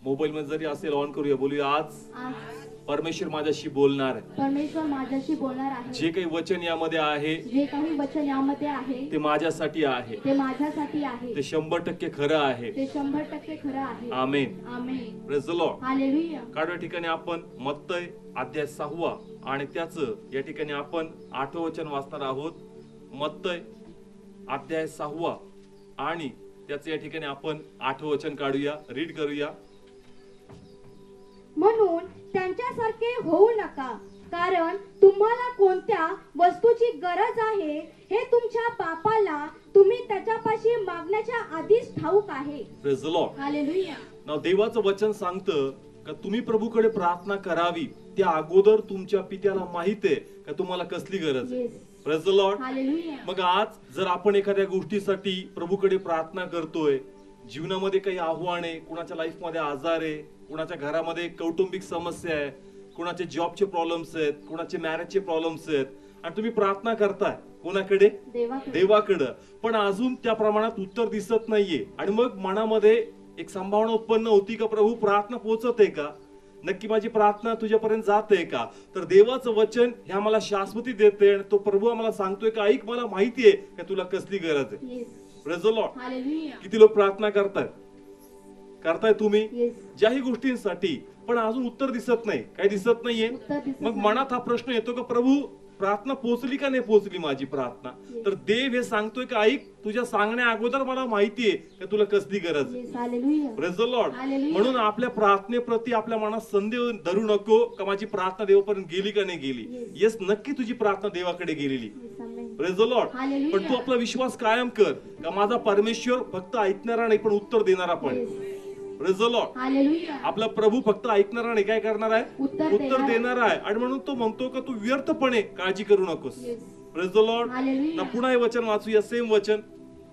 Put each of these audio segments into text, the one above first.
Mobile मध्ये जरी असेल ऑन करूया, बोलूया आज परमेश्वर माझ्याशी बोलणार आहे. परमेश्वर माझ्याशी बोलणार आहे. जे काही वचन यामध्ये आहे जे काही वचन यामध्ये आहे ते माझ्यासाठी आहे. ते माझ्यासाठी आहे. ते 100% खरं आहे. ते 100% खरं आहे. Amen. Amen. Praise the Lord. Hallelujah. काढव्या ठिकाणी आपण मत्तय अध्याय 6 आणि त्याचं या ठिकाणी आपण 8वं वचन वाचणार आहोत. मत्तय अध्याय 6 आणि त्याचं या ठिकाणी आपण 8वं वचन काढूया, रीड करूया. म्हणून त्यांच्यासारखे होऊ नका, कारण तुम्हाला कोणत्या वस्तूची गरज आहे हे तुमच्या बापाला तुम्ही त्याच्यापाशी मागण्याच्या आधीच ठाऊक आहे. Praise the Lord. हालेलुया. नाव देवाचं वचन सांगतं का तुम्ही प्रभूकडे प्रार्थना करावी त्या अगोदर तुमच्या पित्याला माहित आहे का तुम्हाला कसली गरज आहे. Praise the Lord. हालेलुया. मग आज जर आपण एखाद्या गोष्टीसाठी प्रभूकडे प्रार्थना करतोय, जीवनामध्ये काही आव्हान आहे, कुणाच्या लाईफ मध्ये आजार आहे, कुणाच्या घरामध्ये कौटुंबिक समस्या आहे, कुणाचे जॉबचे प्रॉब्लेम्स आहेत, कुणाचे मॅरेजचे प्रॉब्लेम्स आहेत, आणि तुम्ही प्रार्थना करताय कोणाकडे? देवाकडे. पण अजून त्या प्रमाणात उत्तर दिसत नाहीये आणि मग मनामध्ये एक संभावना उत्पन्न होती का प्रभू प्रार्थना पोहोचत आहे का, नक्की माझी प्रार्थना तुझ्यापर्यंत जात आहे का? तर देवाचं वचन हे आम्हाला शाश्वती देते आणि तो प्रभू आम्हाला सांगतोय का ऐक, मला माहिती आहे का तुला कसली गरज आहे. Praise the Lord. किती लोक प्रार्थना करताय तुम्ही ज्याही गोष्टींसाठी, पण अजून उत्तर दिसत नाही, काही दिसत नाहीये. मग मनात हा प्रश्न येतो का प्रभू प्रार्थना पोहोचली का नाही पोहोचली माझी प्रार्थना? तर देव हे सांगतोय का ऐक, तुझ्या सांगण्या अगोदर मला माहितीये का तुला कसली गरज आहे. Praise the Lord. म्हणून आपल्या प्रार्थनेप्रती आपल्या मनात संदेह धरू नको का माझी प्रार्थना देवापर्यंत गेली का नाही गेली. येस, नक्की तुझी प्रार्थना देवाकडे गेलेली. Praise the Lord. पण तू आपला विश्वास कायम कर का माझा परमेश्वर फक्त ऐकणारा नाही पण उत्तर देणारा पण. Praise the Lord. आपला प्रभू फक्त ऐकणारा नाही, काय करणार आहे? उत्तर देणार आहे. आणि म्हणून तो म्हणतो का तू व्यर्थपणे काळजी करू नकोस. Praise the Lord. ना पुन्हा हे वचन वाचूया, सेम वचन.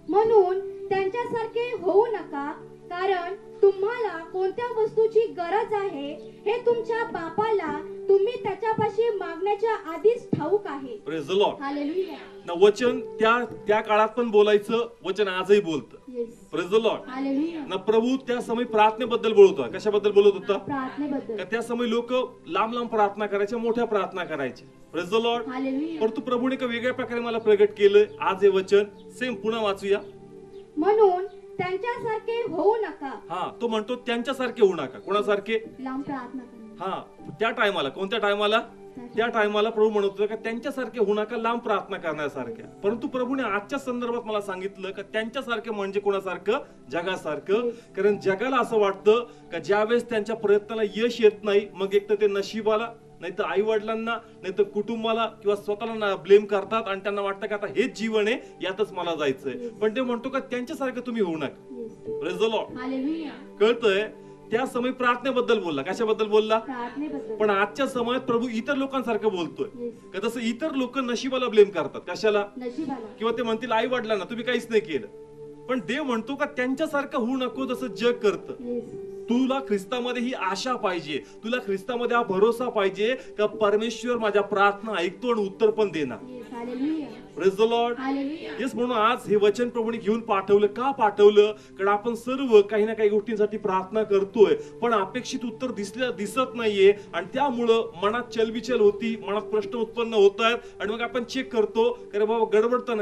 म्हणून त्यांच्यासारखे होऊ नका, कारण तुम्हाला कोणत्या वस्तूची गरज आहे हे तुमच्या बापाला तुम्ही त्याच्यापाशी मागण्याच्या आधीच ठाऊक आहे. Praise the Lord. हालेलुया. ना वचन त्या काळात पण बोलायचं, वचन आजही बोलतं. Praise the Lord. हालेलुया. ना प्रभू त्या समय प्रार्थनेबद्दल बोलत होता. कशाबद्दल बोलत होता? प्रार्थनेबद्दल. का त्या समय लोक लांब लांब प्रार्थना करायचे, मोठ्या प्रार्थना करायचे. Praise the Lord. हालेलुया. परंतु प्रभूने का वेगळ्या प्रकारे मला प्रगट केलं. आज हे वचन सेम पुन्हा वाचूया. म्हणून त्यांच्यासारखे होऊ नका. हा, तो म्हणतो त्यांच्यासारखे होऊ नका. कोणासारखे? लांब प्रार्थना करा. हा, त्या टायमाला, कोणत्या टायमाला? त्या टायमाला प्रभू म्हणत होता का त्यांच्यासारखे होऊ नका, लांब प्रार्थना करण्यासारख्या. परंतु प्रभूने आजच्या संदर्भात मला सांगितलं का त्यांच्यासारखे म्हणजे कोणासारखं? जगासारखं. कारण जगाला असं वाटतं का ज्यावेळेस त्यांच्या प्रयत्नाला यश येत नाही, मग एक तर ते नशिबाला, नाही तर आई वडिलांना, नाही तर कुटुंबाला किंवा स्वतःला ब्लेम करतात आणि त्यांना वाटतं का आता हेच जीवन आहे, यातच मला जायचंय. पण ते म्हणतो का त्यांच्यासारखं तुम्ही होऊ नका. Praise the Lord. कळतंय? त्या समय प्रार्थनेबद्दल बोलला. कशाबद्दल बोलला? पण आजच्या समयात प्रभू इतर लोकांसारखं बोलतोय का जसं इतर लोक नशिबाला ब्लेम करतात. कशाला? किंवा ते म्हणतील आई वडिलांना तुम्ही काहीच नाही केलं. पण देव म्हणतो का त्यांच्यासारखं होऊ नको जसं जग करतं. तुला ख्रिस्तामध्ये ही आशा पाहिजे, तुला ख्रिस्तामध्ये हा भरोसा पाहिजे का परमेश्वर माझ्या प्रार्थना ऐकतो आणि उत्तर पण देणार. Praise the Lord. येस, म्हणून आज हे वचन प्रभूने घेऊन पाठवलं. का पाठवलं? कारण आपण सर्व काही ना काही गोष्टींसाठी प्रार्थना करतोय, पण अपेक्षित उत्तर दिसत नाहीये आणि त्यामुळं मनात चलबिचल होती, मनात प्रश्न उत्पन्न होत आहेत आणि मग आपण चेक करतो अरे बाबा गडबड तर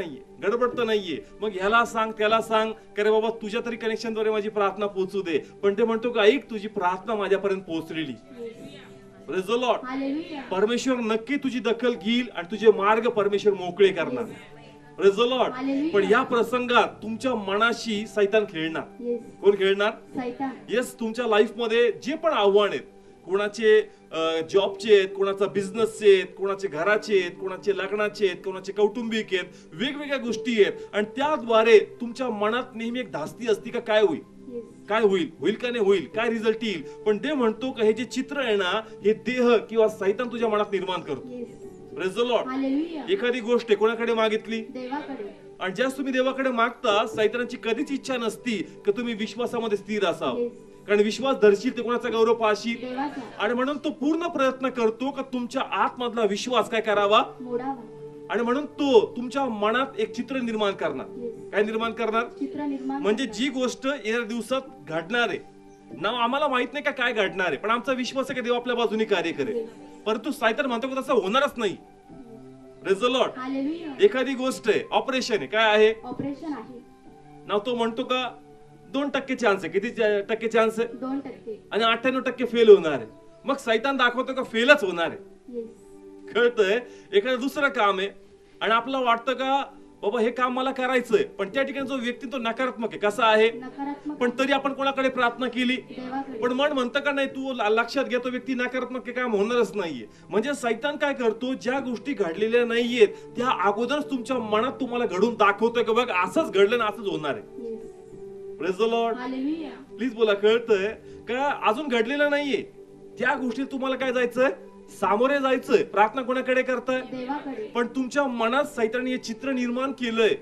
नाहीये. मग ह्याला सांग त्याला सांग अरे बाबा तुझ्या तरी कनेक्शनद्वारे माझी प्रार्थना पोहोचू दे. पण ते म्हणतो का ऐक, तुझी प्रार्थना माझ्यापर्यंत पोहोचलेली. Praise the Lord. परमेश्वर नक्की तुझी दखल घेईल आणि तुझे मार्ग परमेश्वर मोकळे करणार. Praise the Lord. पण या प्रसंगात तुमच्या मनाशी सैतान खेळणार. कोण खेळणार? येस, तुमच्या लाईफ मध्ये जे पण आव्हान आहेत, कोणाचे जॉबचे आहेत, कोणाचा बिझनेसचे आहेत, कोणाचे घराचे आहेत, कोणाचे लग्नाचे आहेत, कोणाचे कौटुंबिक आहेत, वेगवेगळ्या गोष्टी आहेत आणि त्याद्वारे तुमच्या मनात नेहमी एक धास्ती असती का काय होईल, काय होईल का नाही होईल, काय रिझल्ट येईल. पण ते म्हणतो का हे जे चित्र आहे ना, हे देह किंवा सैतान तुझ्या मनात निर्माण करतो. Praise the Lord. एखादी गोष्ट कोणाकडे मागितली? देवाकडे. आणि ज्यास तुम्ही देवाकडे मागता, सैतानाची कधीच इच्छा नसती की तुम्ही विश्वासामध्ये स्थिर असावं. कारण विश्वास धरशील ते कोणाचा गौरव पाहशील. आणि म्हणून तो पूर्ण प्रयत्न करतो का तुमच्या आतमधला विश्वास काय करावा, आणि म्हणून तो तुमच्या मनात एक चित्र निर्माण करणार. काय निर्माण करणार? म्हणजे जी गोष्ट येणाऱ्या दिवसात घडणार आहे ना आम्हाला माहित नाही का काय घडणार आहे, पण आमचा विश्वास आहे की देव आपल्या बाजूने कार्य करेल. परंतु सायतान म्हणतो की तसं होणारच नाही. Praise the Lord. हालेलुया. एखादी गोष्ट आहे, ऑपरेशन आहे, काय आहे ऑपरेशन आहे. ना, तो म्हणतो का 2% चान्स आहे. किती टक्के चान्स आहे? 2%. आणि 98% फेल होणार आहे. मग सैतान दाखवतो का फेलच होणार आहे. येस. कळतंय? एखादं दुसरं काम आहे आणि आपल्याला वाटतं का बाबा हे काम मला करायचंय, पण त्या ठिकाणी जो व्यक्ती तो नकारात्मक आहे. कसा आहे? नकारात्मक. पण तरी आपण कोणाकडे प्रार्थना केली, देवाकडे. पण मन म्हणतं का नाही तू लक्षात घेतो व्यक्ती नकारात्मक आहे, काम होणारच नाहीये. म्हणजे सैतान काय करतो, ज्या गोष्टी घडलेल्या नाहीयेत त्या अगोदरच तुमच्या मनात तुम्हाला घडून दाखवतोय की बघ असंच घडलं ना असंच होणार आहे. Yes. Praise the Lord. Hallelujah. Please बोला. कळतंय का? अजून घडलेलं नाहीये त्या गोष्टी तुम्हाला काय जायचंय, सामोरे जायचंय. प्रार्थना कोणाकडे करताय? देवाकडे. पण तुमच्या मनात सैताने हे चित्र निर्माण केलंय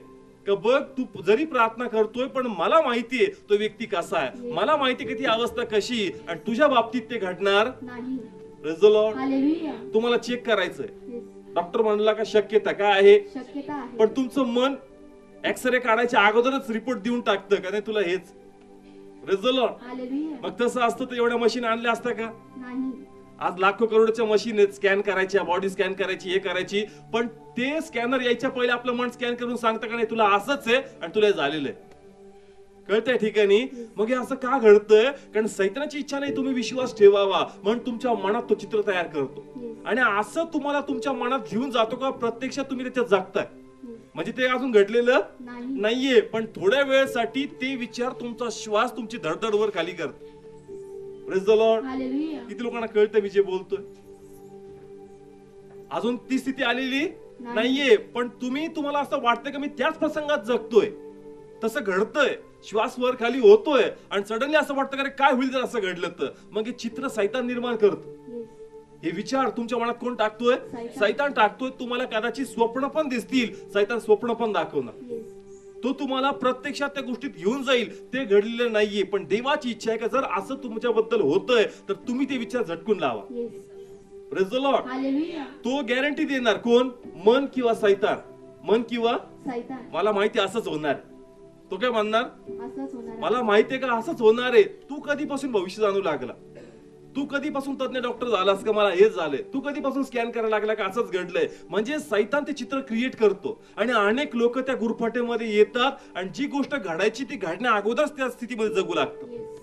का बघ तू जरी प्रार्थना करतोय पण मला माहितीये तो व्यक्ती कसा आहे, मला माहिती की ती अवस्था कशी आहे, आणि तुझ्या बाबतीत ते घडणार नाही. Praise the Lord. हालेलुया. तुम्हाला चेक करायचंय. येस. डॉक्टर म्हणला का शक्यता काय आहे, शक्यता आहे. पण तुमचं मन एक्सरे काढायच्या अगोदरच रिपोर्ट देऊन टाकतं का नाही तुला हेच. Praise the Lord. हालेलुया. मग तसं असतं तर एवढ्या मशीन आणल्या असत्या का? नाही. आज लाखो करोडच्या मशीन आहेत स्कॅन करायच्या, बॉडी स्कॅन करायची, हे करायची, पण ते स्कॅनर यायच्या पहिले आपलं मन स्कॅन करून सांगतं का नाही तुला असंच आहे आणि तुला हे झालेलं आहे. कळतंय ठिकाणी? मग हे असं का घडतंय? कारण सैतानाची इच्छा नाही तुम्ही विश्वास ठेवावा म्हणून तुमच्या मनात तो चित्र तयार करतो, आणि असं तुम्हाला तुमच्या मनात घेऊन जातो का प्रत्यक्षात तुम्ही त्याच्यात जगताय. म्हणजे ते अजून घडलेलं नाही. नाहीये, पण थोड्या वेळेसाठी ते विचार तुमचा श्वास तुमची धडधड वर खाली करतो. Praise the Lord. हालेलुया. किती लोकांना कळतंय मी जे बोलतोय? अजून ती स्थिती आलेली नाहीये, पण तुम्हाला असं वाटतंय की मी त्याच प्रसंगात जगतोय, तसं घडतंय, श्वास वर खाली होतोय, आणि सडनली असं वाटतं की काय होईल जर असं घडलं तर. मग हे चित्र सैतान निर्माण करतो. येस. हे विचार तुमच्या मनात कोण टाकतोय? सैतान टाकतोय. तुम्हाला कदाचित स्वप्न पण दिसतील, सैतान स्वप्न पण दाखवणार. येस. तो तुम्हाला प्रत्यक्षात त्या गोष्टीत घेऊन जाईल. ते घडलेलं नाहीये, पण देवाची इच्छा आहे का जर असं तुमच्याबद्दल होतंय तर तुम्ही ते विचार झटकून लावा. Yes. Praise the Lord. Hallelujah. तो गॅरंटी देणार कोण? मन किंवा सैतान? मन किंवा सैतान. मला माहिती असंच होणार. तो काय म्हणणार? असंच होणार. मला माहितीये का असंच होणार आहे. तू कधीपासून भविष्य जाणू लागला? तू कधीपासून तज्ञ डॉक्टर झालास का मला हेच झालंय? तू कधीपासून स्कॅन करायला लागला का असंच घडलंय? म्हणजे सैतान ते चित्र क्रिएट करतो, आणि अनेक लोक त्या गुरफाटेमध्ये येतात, आणि जी गोष्ट घडायची ती घडण्या अगोदरच त्या स्थितीमध्ये जगू लागतात. येस.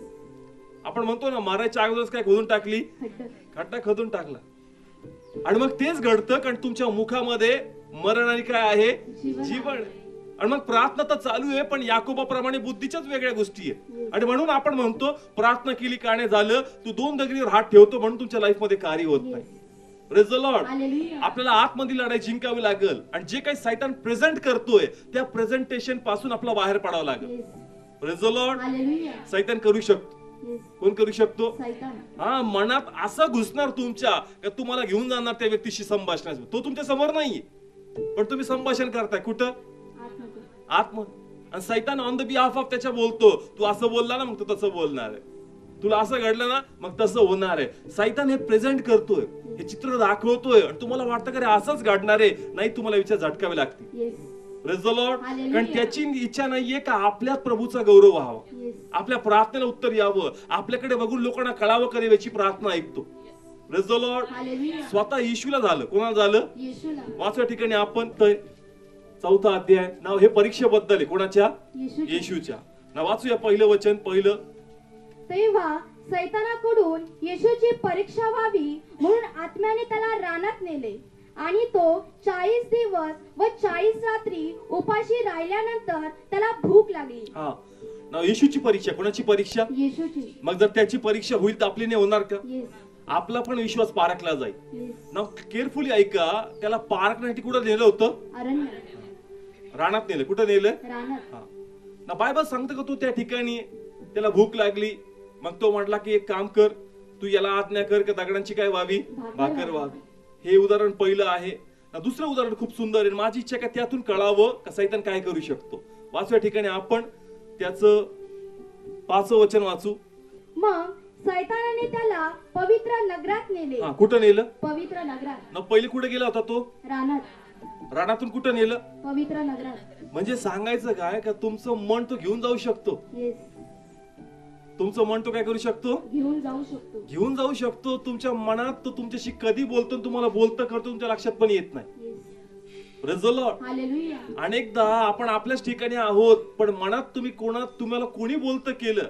आपण म्हणतो ना मारायच्या अगोदरच काय खोदून टाकली, खड्डा खोदून टाकला, आणि मग तेच घडतं. कारण तुमच्या मुखामध्ये मरण आणि काय आहे? जीवन. आणि मग प्रार्थना तर चालू आहे, पण याकोबाप्रमाणे बुद्धीच्याच वेगळ्या गोष्टी आहेत. आणि म्हणून आपण म्हणतो प्रार्थना केली का नाही झालं, तू 2 दगडीवर हात ठेवतो म्हणून तुमच्या लाईफ मध्ये कार्य होत नाही. Praise the Lord. आपल्याला आतमध्ये लढाई जिंकावी लागेल, आणि जे काही सैतान प्रेझेंट करतोय त्या प्रेझेंटेशन पासून आपला बाहेर पडावं लागेल. Praise the Lord. सैतान करू शकतो. कोण करू शकतो? हा, मनात असं घुसणार तुमच्या का तुम्हाला घेऊन जाणार त्या व्यक्तीशी संभाषणास. तो तुमच्या समोर नाहीये, पण तुम्ही संभाषण करताय कुठं? आतमध्ये. आणि सैतान ऑन द बिहाफ ऑफ त्याच्या बोलतो, तू असं बोलला ना मग तू तसं बोलणार आहे, तुला असं घडलं ना मग तसं होणार आहे. सैतान हे प्रेझेंट करतोय, हे चित्र दाखवतोय, आणि तुम्हाला वाटतं का रे असंच घडणार आहे. नाही, तुम्हाला विचार झटकावे लागतील. Praise the Lord. कारण त्याची इच्छा नाहीये का आपल्यात प्रभूचा गौरव व्हावा, आपल्या प्रार्थनेला उत्तर यावं, आपल्याकडे बघून लोकांना कळावं का याची प्रार्थना ऐकतो. Praise the Lord. स्वतः येशूला झालं. कोणाला झालं? वाचव्या ठिकाणी आपण 4था अध्याय, नाव हे परीक्षेबद्दल आहे. कोणाच्या? येशूच्या. ना वाचूया पहिलं वचन. पहिलं, तेव्हा सैतानाकडून येशूची परीक्षा व्हावी म्हणून आत्म्याने त्याला रानात नेले, आणि तो 40 दिवस व 40 रात्री उपाशी राहिल्यानंतर त्याला भूक लागली. हा, ना येशूची परीक्षा. कोणाची परीक्षा? येशूची. मग जर त्याची परीक्षा होईल तर आपली नाही होणार का? येस. आपला पण विश्वास पारखला जाईल. येस. ना केअरफुली ऐका, त्याला पारखण्यासाठी कुठं नेलं होतं? अरण्यात. रानात नेलं. कुठं नेलं? रानात. हा ना, बायबल सांगतं का तो त्या ठिकाणी त्याला भूक लागली, मग तो म्हटला की एक काम कर, तू याला आज्ञा कर की दगडांची काय व्हावी? भाकर व्हावी. हे उदाहरण पहिलं आहे. दुसरं उदाहरण खूप सुंदर आहे. माझी इच्छा का त्यातून कळावं का सैतान काय करू शकतो. वाचव्या ठिकाणी आपण त्याचं 5वं वचन वाचू. मग सैतानाने त्याला पवित्र नगरात नेले. हा, कुठं नेलं? पवित्र नगरात. ना पहिले कुठे गेला होता तो? रानात. रानातून कुठं नेलं? पवित्र नगरात. म्हणजे सांगायचं काय का तुमचं मन तो घेऊन जाऊ शकतो. येस. तुमचं मन तो काय करू शकतो? घेऊन जाऊ शकतो. घेऊन जाऊ शकतो. तुमच्या मनात तो तुमच्याशी कधी बोलतो आणि तुम्हाला बोलतं करतो तुमच्या लक्षात पण येत नाही. Praise the Lord. हालेलुया. अनेकदा आपण आपल्याच ठिकाणी आहोत, पण मनात तुम्हाला कोणी बोलतं केलं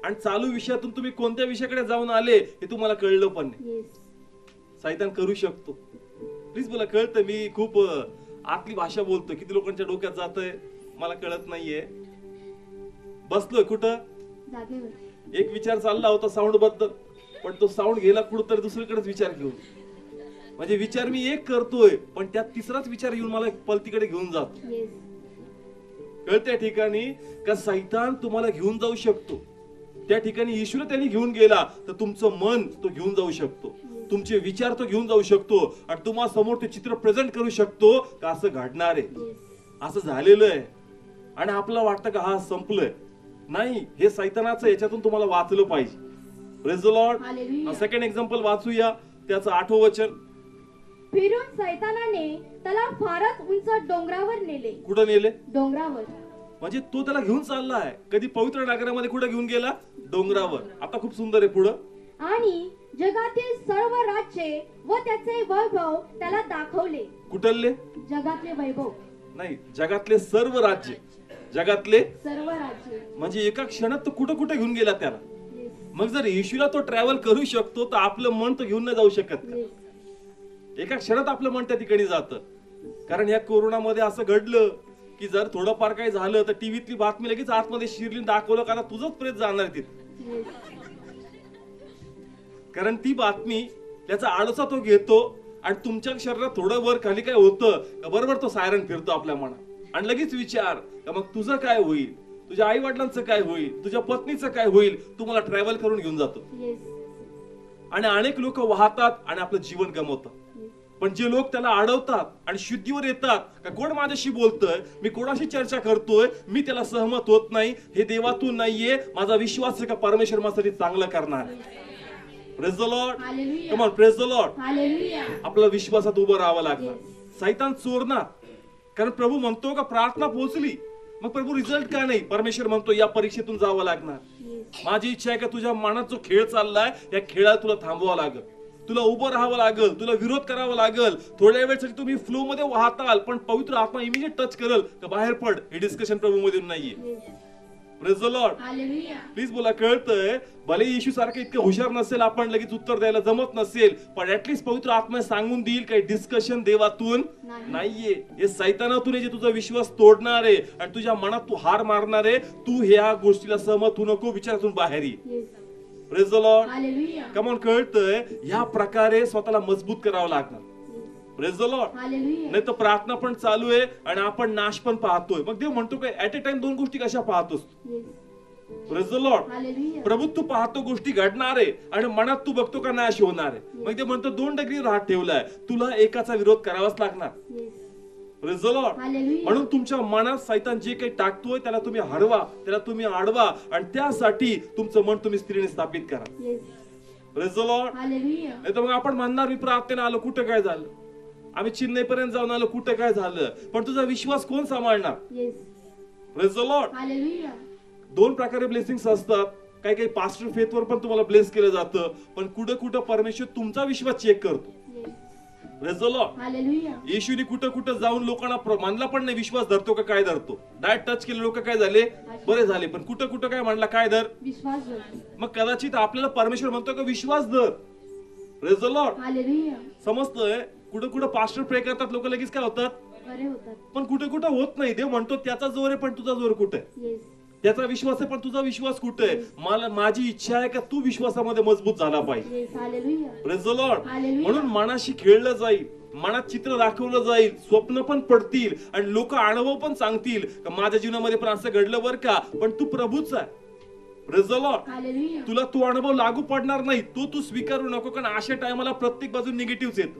आणि चालू विषयातून तुम्ही कोणत्या विषयाकडे जाऊन आले हे तुम्हाला कळलं पण नाही. सैतान करू शकतो. प्लीज मला कळतं मी खूप आतली भाषा बोलतो. किती लोकांच्या डोक्यात जातंय मला कळत नाहीये. बसलोय कुठं? जागेवर. एक विचार चालला होता साऊंड बद्दल, पण तो साऊंड गेला कुठं तर दुसरीकडेच विचार घेऊन. म्हणजे विचार मी एक करतोय, पण त्यात तिसराच विचार येऊन मला पलतीकडे घेऊन जातो. कळत्या ठिकाणी का सैतान तुम्हाला घेऊन जाऊ शकतो. त्या ठिकाणी ईश्वर त्यांनी घेऊन गेला तर तुमचं मन तो घेऊन जाऊ शकतो, तुमचे विचार तो घेऊन जाऊ शकतो आणि तुम्हा समोर ते चित्र प्रेझेंट करू शकतो का असं घडणार आहे, असं झालेलं आहे. आणि आपल्याला वाटतं का हा संपलंय. नाही, हे सैतानाचं याच्यातून तुम्हाला वाचलं पाहिजे. Praise the Lord. Second example वाचूया, त्याचं 8वं वचन. फिरून सैतानाने त्याला फारच उंच डोंगरावर नेले. कुठं नेले? डोंगरावर. म्हणजे तो त्याला घेऊन चाललाय. कधी पवित्र नगरामध्ये कुठं घेऊन गेला? डोंगरावर. आता खूप सुंदर आहे पुढं. आणि जगातील सर्व राज्ये व त्याचे वैभव त्याला दाखवले. कुठले? जगातले वैभव नाही, जगातले सर्व राज्य. जगातले सर्व राज्ये म्हणजे एका क्षणात तो कुठं कुठं घेऊन गेला त्याला. मग जर येशूला तो ट्रॅव्हल करू शकतो तर आपलं मन तो घेऊन नाही जाऊ शकत का? एका क्षणात आपलं मन त्या ठिकाणी जातं. कारण या कोरोनामध्ये असं घडलं की जर थोडंफार काही झालं तर टीव्हीतली बातमी लगेच आतमध्ये शिरली दाखवलं का तुझंच प्रेत जाणार तिथे. कारण ती बातमी त्याचा आडोसा तो घेतो आणि तुमच्या शरीरात थोडं वर खाली काय होतं का बरोबर तो सायरन फिरतो आपल्या मनात आणि लगेच विचार का मग तुझं काय होईल, तुझ्या आई वडिलांचं काय होईल, तुझ्या पत्नीचं काय होईल. तुम्हाला ट्रॅव्हल करून घेऊन जातो. आणि अनेक लोक वाहतात आणि आपलं जीवन गमवतात. पण जे लोक त्याला अडवतात आणि शुद्धीवर येतात का कोण माझ्याशी बोलतोय, मी कोणाशी चर्चा करतोय, मी त्याला सहमत होत नाही, हे देवातून नाहीये, माझा विश्वास आहे का परमेश्वर माझ्यासाठी चांगलं करणार. Praise the Lord. Come on, praise the Lord. आपल्या विश्वासात उभं राहावं लागणार. सैतान चोरणार. कारण प्रभू म्हणतो का प्रार्थना पोहोचली, मग प्रभू रिझल्ट का नाही? परमेश्वर म्हणतो या परीक्षेतून जावं लागणार. माझी इच्छा आहे का तुझ्या मनात जो खेळ चाललाय या खेळात तुला थांबवावं लागेल, तुला उभं राहावं लागेल, तुला विरोध करावा लागेल. थोड्या वेळसाठी तुम्ही फ्लो मध्ये वाहताल पण पवित्र आत्मा इमिजिएट टच करेल का बाहेर पड. हे डिस्कशन प्रभू मध्ये नाहीये. Praise the Lord. प्लीज बोला. कळतंय भले येशू सारखं इतकं हुशार नसेल, आपण लगेच उत्तर द्यायला जमत नसेल, पण ऍटलीस्ट पवित्र आत्मा सांगून देईल काही डिस्कशन देवातून नाहीये. हे सैतानातून जे तुझा विश्वास तोडणार आहे आणि तुझ्या मनात तू हार मारणार आहे. तू ह्या गोष्टीला सहमत होऊ नको, विचारातून बाहेर ये. Praise the Lord. Come on. कळतंय ह्या प्रकारे स्वतःला मजबूत करावं लागणार. Praise the Lord. नाही तर प्रार्थना पण चालू आहे आणि आपण नाश पण पाहतोय. मग देव म्हणतो काय ऍट अ टाइम दोन गोष्टी कशा पाहतोस? Praise the Lord. प्रभू तू पाहतो गोष्टी घडणार आहे आणि मनात तू बघतो का नाश होणार आहे. मग ते म्हणतो 2 डिग्रीवर हात ठेवलाय, तुला एकाचा विरोध करावाच लागणार. Praise the Lord. म्हणून तुमच्या मनात सैतान जे काही टाकतोय त्याला तुम्ही हरवा, त्याला तुम्ही अडवा आणि त्यासाठी तुमचं मन तुम्ही स्त्रीने स्थापित करा. Praise the Lord. नाही तर मग आपण म्हणणार मी प्रार्थनेला आलो, कुठं काय झालं, आम्ही चेन्नई पर्यंत जाऊन आलो, कुठं काय झालं. पण तुझा विश्वास कोण सांभाळणार? Praise the Lord. 2 प्रकारे ब्लेसिंग्स असतात. काही काही पास्टर फेथवर पण तुम्हाला ब्लेस केलं जातं, पण कुठं कुठं परमेश्वर तुमचा विश्वास चेक करतो. Praise the Lord. येशूने कुठं कुठं जाऊन लोकांना मानला पण नाही, विश्वास धरतो का काय धरतो. डायरेक्ट टच केले लोक काय झाले, बरे झाले. पण कुठं कुठं काय म्हणला, काय धर, विश्वास. मग कदाचित आपल्याला परमेश्वर म्हणतो का विश्वास धर. Praise the Lord. समजतंय. कुठं कुठं पास्टर प्रे करतात लोक, लगेच काय होतात, पण कुठे कुठं होत नाही. देव म्हणतो त्याचा जोर आहे पण तुझा जोर कुठे, त्याचा विश्वास आहे पण तुझा विश्वास कुठे आहे. मला माझी इच्छा आहे का तू विश्वासामध्ये मजबूत झाला पाहिजे. Praise the Lord. म्हणून मनाशी खेळलं जाईल, मनात चित्र दाखवलं जाईल, स्वप्न पण पडतील आणि लोक अनुभव पण सांगतील का माझ्या जीवनामध्ये पण असं घडलं बरं का, पण तू प्रभूच आहे. Praise the Lord. तुला तो अनुभव लागू पडणार नाही, तो तू स्वीकारू नको. कारण अशा टायमाला प्रत्येक बाजू निगेटिव्ह येतो.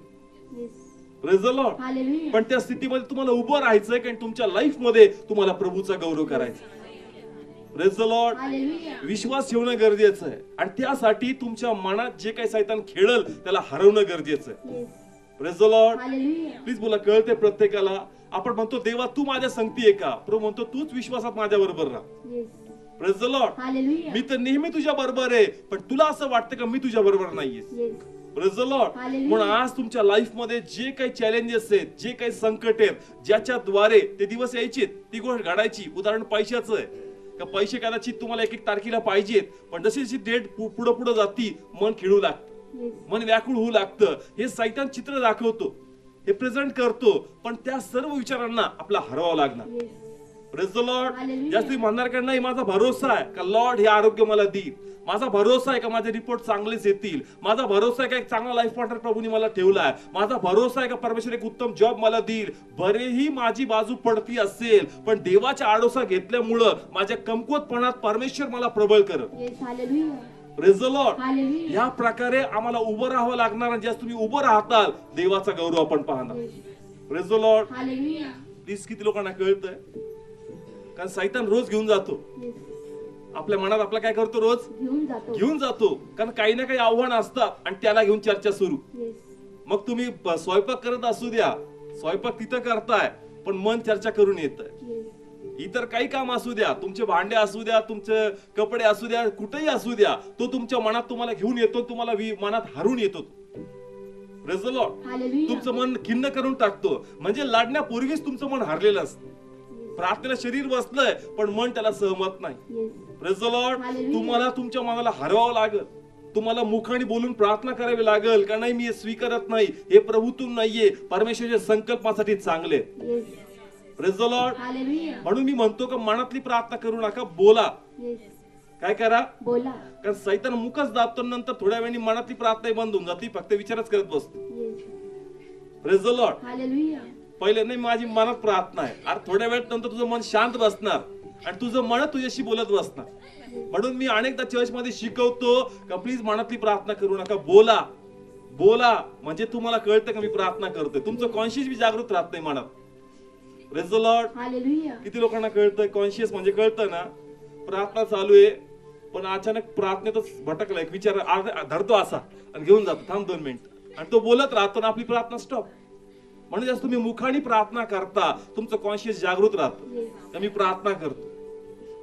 Praise the Lord. पण त्या स्थितीमध्ये तुम्हाला उभं राहायचंय कारण तुमच्या लाईफ मध्ये तुम्हाला प्रभूचा गौरव करायचा. Praise the Lord. विश्वास ठेवणं गरजेचं आहे आणि त्यासाठी तुमच्या मनात जे काही सैतान खेळल त्याला हरवणं गरजेचं आहे. Praise the Lord. प्लीज बोला. कळते प्रत्येकाला. आपण म्हणतो देवा तू माझ्या संगती आहे का, प्रभू म्हणतो तूच विश्वासात माझ्या बरोबर राहा. Praise the Lord. हालेलुया. मी तर नेहमी तुझ्या बरोबर आहे, पण तुला असं वाटतं का मी तुझ्या बरोबर नाहीये. Yes. Praise the Lord. Hallelujah. म्हणून आज तुमच्या लाईफ मध्ये जे काही चॅलेंजेस आहेत, जे काही संकट आहेत, ज्याच्याद्वारे ते दिवस यायचे, ती गोष्ट घडायची. उदाहरण पैशाचं आहे का, पैसे कदाचित तुम्हाला एक एक तारखेला पाहिजेत, पण जशी जशी डेट पुढे पुढे जाती मन खिळू लागतं, येस. मन व्याकुळ होऊ लागतं. हे सैतान चित्र दाखवतो, हे प्रेझेंट करतो, पण त्या सर्व विचारांना आपला हरवावं लागणार. Yes. Praise the Lord. Hallelujah. जास्त म्हणणार का नाही, माझा भरोसा आहे का लॉर्ड हे आरोग्य मला देईल, माझा भरोसा आहे का माझे रिपोर्ट चांगलेच येतील, माझा भरोसा आहे का एक चांगला लाईफ पार्टनर प्रभूंनी मला ठेवलाय, माझा भरोसा आहे का परमेश्वर एक उत्तम जॉब मला देईल. बरेही माझी बाजू पडती असेल, पण देवाच्या आडोसा घेतल्यामुळं माझ्या कमकुवतपणात परमेश्वर मला प्रबळ करत. Yes. Hallelujah. Praise the Lord. Hallelujah. या प्रकारे आम्हाला उभं राहावं लागणार, आणि ज्यास तुम्ही उभं राहताल देवाचा गौरव आपण पाहणार. Yes. Praise the Lord. Hallelujah. Please किती लोकांना कळतंय, कारण सैतान रोज घेऊन जातो येस. आपल्या मनात, आपला काय करतो, रोज घेऊन जातो. घेऊन जातो, कारण काही ना काही आव्हान असतात आणि त्याला घेऊन चर्चा सुरू. येस. मग तुम्ही स्वयंपाक करत असू द्या, स्वयंपाक तिथं करताय, पण मन चर्चा करून येत. येस. इतर काही काम असू द्या, तुमचे भांडे असू द्या, तुमचे कपडे असू द्या, कुठेही असू द्या, तो तुमच्या मनात तुम्हाला घेऊन येतो, तुम्हाला मनात हरून येतो. Praise the Lord. हालेलुया. तुमचं मन खिन्न करून टाकतो, म्हणजे लढण्यापूर्वीच तुमचं मन हरलेलं असतं. प्रार्थनेला शरीर बसलंय, पण मन त्याला सहमत नाही. Yes. Praise the Lord. Hallelujah. तुम्हाला तुमच्या मनाला हरवावं लागेल, तुम्हाला मुखाने बोलून प्रार्थना करावी लागेल का नाही, मी हे स्वीकारत नाही, हे प्रभूतून नाहीये, परमेश्वराच्या संकल्पासाठी चांगले. Yes. Praise the Lord. Hallelujah. म्हणून मी म्हणतो का मनातली प्रार्थना करू नका, बोला. येस. काय करा, बोला. कारण सैतान मुखच दाबतो, नंतर थोड्या वेळाने मनातली प्रार्थना बंद होऊन जाते, फक्त विचारच करत बसतो. Yes. Praise the Lord. Hallelujah. पहिले नाही माझी मनात प्रार्थना आहे, अरे थोड्या वेळात नंतर तुझं मन शांत बसणार आणि तुझं मन तुझ्याशी बोलत बसणार. म्हणून मी अनेकदा चर्च मध्ये शिकवतो का प्लीज मनातली प्रार्थना करू नका, बोला. बोला म्हणजे तुम्हाला कळतं का मी प्रार्थना करतोय, तुमचं कॉन्शियस बी जागृत राहत नाही मनात. Praise the Lord. हालेलुया. किती लोकांना कळतंय, कॉन्शियस म्हणजे कळतं ना, प्रार्थना चालू आहे पण अचानक प्रार्थनेतच भटकला एक विचार धरतो असा आणि घेऊन जातो, थांब 2 मिनिट, आणि तो बोलत राहतो आणि आपली प्रार्थना स्टॉप. म्हणून जास्त तुम्ही मुखाने प्रार्थना करता, तुमचं कॉन्शियस जागृत राहतं येस. का मी प्रार्थना करतो.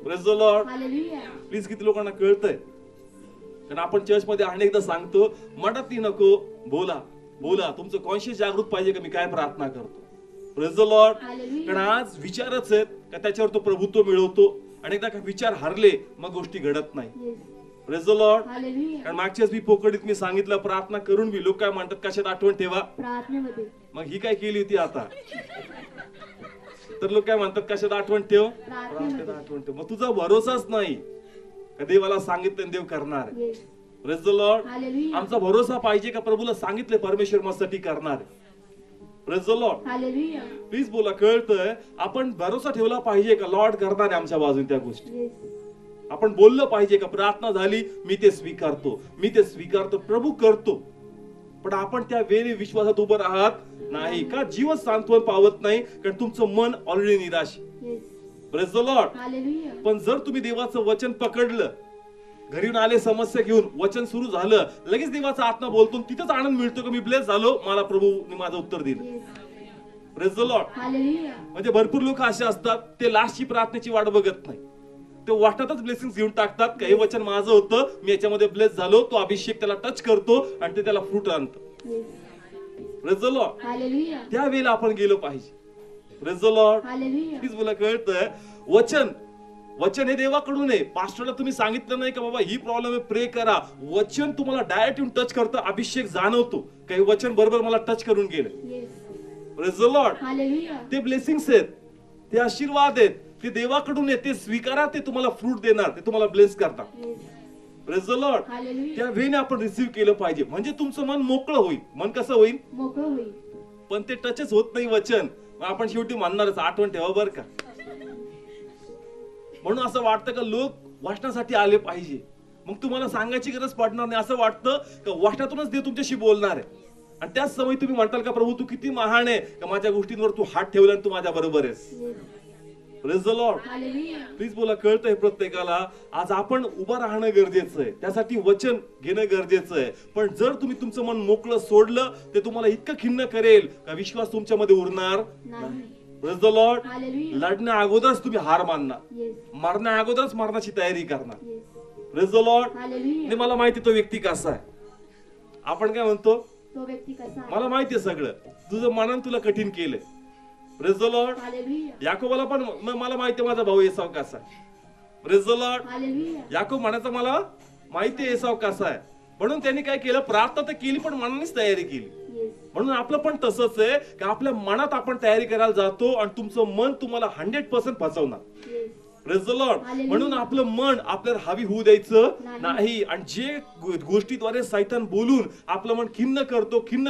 Praise the Lord. Hallelujah. Please किती लोकांना कळतंय, कारण आपण चर्च मध्ये अनेकदा सांगतो मनात नको, बोला. बोला, तुमचं कॉन्शियस जागृत पाहिजे का मी काय प्रार्थना करतो. Praise the Lord. हालेलुया. कारण आज विचारच आहेत का त्याच्यावर तो प्रभुत्व मिळवतो, आणि एकदा का विचार हरले मग गोष्टी घडत नाही. Yes. Praise the Lord. Hallelujah. कारण मागच्याच मी पोकडीत मी सांगितलं प्रार्थना करून बी लोक काय म्हणतात, कशात आठवण ठेवा. प्रार्थनेमध्ये. मग ही काय केली होती आता, तर लोक काय म्हणतात कशात आठवण ठेव, प्रार्थनेत आठवण ठेव. मग तुझा भरोसाच नाही का देवाला सांगितलं देव करणार. Yes. Praise the Lord. Hallelujah. आमचा भरोसा पाहिजे का प्रभूला सांगितले परमेश्वर माझ्यासाठी करणार. Praise the Lord. Hallelujah. Please बोला, कळतंय, आपण भरोसा ठेवला पाहिजे का लॉर्ड करणार आहे आमच्या बाजूने त्या गोष्टी. येस. आपण बोललं पाहिजे का प्रार्थना झाली मी ते स्वीकारतो, मी ते स्वीकारतो, प्रभू करतो. पण आपण त्या वेळी विश्वासात उभं राहत नाही का, जीवन सांत्वन पावत नाही, कारण तुमचं मन ऑलरेडी निराश. Yes. Praise the Lord. Hallelujah. पण जर तुम्ही देवाचं वचन पकडलं, घरी येऊन आले समस्या घेऊन, वचन सुरू झालं, लगेच देवाचा आत्मा बोलतो, तिथंच आनंद मिळतो की मी ब्लेस झालो, मला प्रभूने माझं उत्तर दिलं. Yes. Praise the Lord. Hallelujah. म्हणजे भरपूर लोक असे असतात ते लास्टची प्रार्थनेची वाट बघत नाही, ते वाटतच ब्लेसिंग घेऊन टाकतात का हे वचन माझं होतं, मी याच्यामध्ये ब्लेस झालो, तो अभिषेक त्याला टच करतो आणि ते त्याला फ्रूट आणतं. Yes. Praise the Lord. Hallelujah. त्या वेळेला आपण गेलो पाहिजे. Praise the Lord. Hallelujah. Please मला कळतंय, वचन वचन हे देवाकडून आहे. पास्टरला तुम्ही सांगितलं नाही का बाबा ही प्रॉब्लेम आहे, प्रे करा. वचन तुम्हाला डायरेक्ट येऊन टच करतं, अभिषेक जाणवतो काही वचन बरोबर मला टच करून गेलं. Yes. Praise the Lord. Hallelujah. ते ब्लेसिंग्स आहेत, ते आशीर्वाद आहेत, ते देवाकडून आहे, ते स्वीकारा, ते तुम्हाला फ्रूट देणार, ते तुम्हाला ब्लेस करतात. Yes. Praise the Lord. Hallelujah. त्या वेळेने आपण रिसीव्ह केलं पाहिजे, म्हणजे तुमचं मन मोकळं होईल. मन कसं होईल, मोकळं होईल. पण ते टचच होत नाही वचन, मग आपण शेवटी म्हणणारच आठवण ठेवा बरं का. म्हणून असं वाटतं का लोक वाचनासाठी आले पाहिजे, मग तुम्हाला सांगायची गरज पडणार नाही. असं वाटतं का वाचनातूनच देव तुमच्याशी बोलणार आहे, आणि त्याच समय तुम्ही म्हणताल का प्रभू तू किती महान आहे का माझ्या गोष्टींवर तू हात ठेवला आणि तू माझ्या बरोबर आहेस. Yes. Praise the Lord. Hallelujah. Please बोला, कळतंय प्रत्येकाला. आज आपण उभं राहणं गरजेचं आहे, त्यासाठी वचन घेणं गरजेचं आहे. पण जर तुम्ही तुमचं मन मोकळं सोडलं, ते तुम्हाला इतकं खिन्न करेल का विश्वास तुमच्यामध्ये उरणार नाही. नाही. Praise the Lord. हालेलुया. लढण्या अगोदरच तुम्ही हार मानणार, येस. मरण्या अगोदरच मरणाची तयारी करणार. Yes. Praise the Lord. Hallelujah. आणि मला माहिती तो व्यक्ती कसा आहे. आपण काय म्हणतो, तो व्यक्ती कसा आहे? मला माहितीये सगळं, तुझं मनानं तुला कठीण केलंय. Praise the Lord. हालेलुया. याकोबाला पण मला माहितीये माझा भाऊ एसाव कसा आहे. Praise the Lord. Hallelujah. Yakob म्हणायचा मला माहितीये एसाव कसा आहे, म्हणून त्यांनी काय केलं, प्रार्थना तर केली पण मनानेच तयारी केली. येस. म्हणून आपलं पण तसंच आहे की आपल्या मनात आपण तयारी करायला जातो आणि तुमचं मन तुम्हाला 100% फसवणार. Yes. Praise the Lord. Hallelujah. म्हणून आपलं मन आपल्याला हवी होऊ द्यायचं नाही. नाही. आणि जे गोष्टीद्वारे सैतान बोलून आपलं मन खिन्न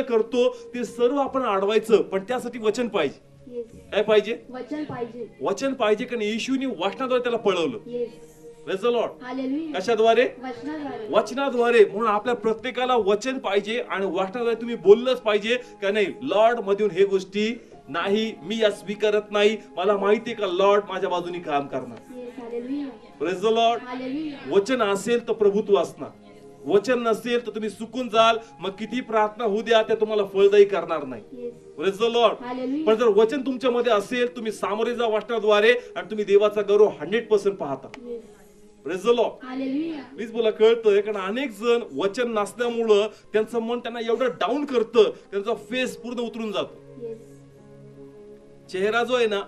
करतो ते सर्व आपण अडवायचं. पण त्यासाठी वचन पाहिजे. येस. काय पाहिजे? वचन पाहिजे. वचन पाहिजे, कारण येशूने वचनाद्वारे त्याला पळवलं. Yes. Praise the Lord. Hallelujah. कशाद्वारे? वचनाद्वारे. वचनाद्वारे. म्हणून आपल्या प्रत्येकाला वचन पाहिजे आणि वचनाद्वारे तुम्ही बोललंच पाहिजे का नाही, लॉर्ड मधून हे गोष्टी नाही, मी या स्वीकारत नाही, मला माहितीये का लॉर्ड माझ्या बाजूने काम करणार. Yes. Hallelujah. Praise the Lord. Hallelujah. वचन असेल तर प्रभुत्व असणार, वचन नसेल तर तुम्ही सुकून जाल. मग किती प्रार्थना होऊ द्या, ते तुम्हाला फळदायी करणार नाही. Yes. Praise the Lord. Hallelujah. पण जर वचन तुमच्यामध्ये असेल, तुम्ही सामोरे जा वचनाद्वारे आणि तुम्ही देवाचा गौरव 100% पाहता. Yes. Praise the Lord. Hallelujah. Please मला कळतंय, कारण अनेक जण वचन नसल्यामुळं त्यांचं मन त्यांना एवढं डाऊन करतं, त्यांचा फेस पूर्ण उतरून जातो. येस. चेहरा जो आहे ना,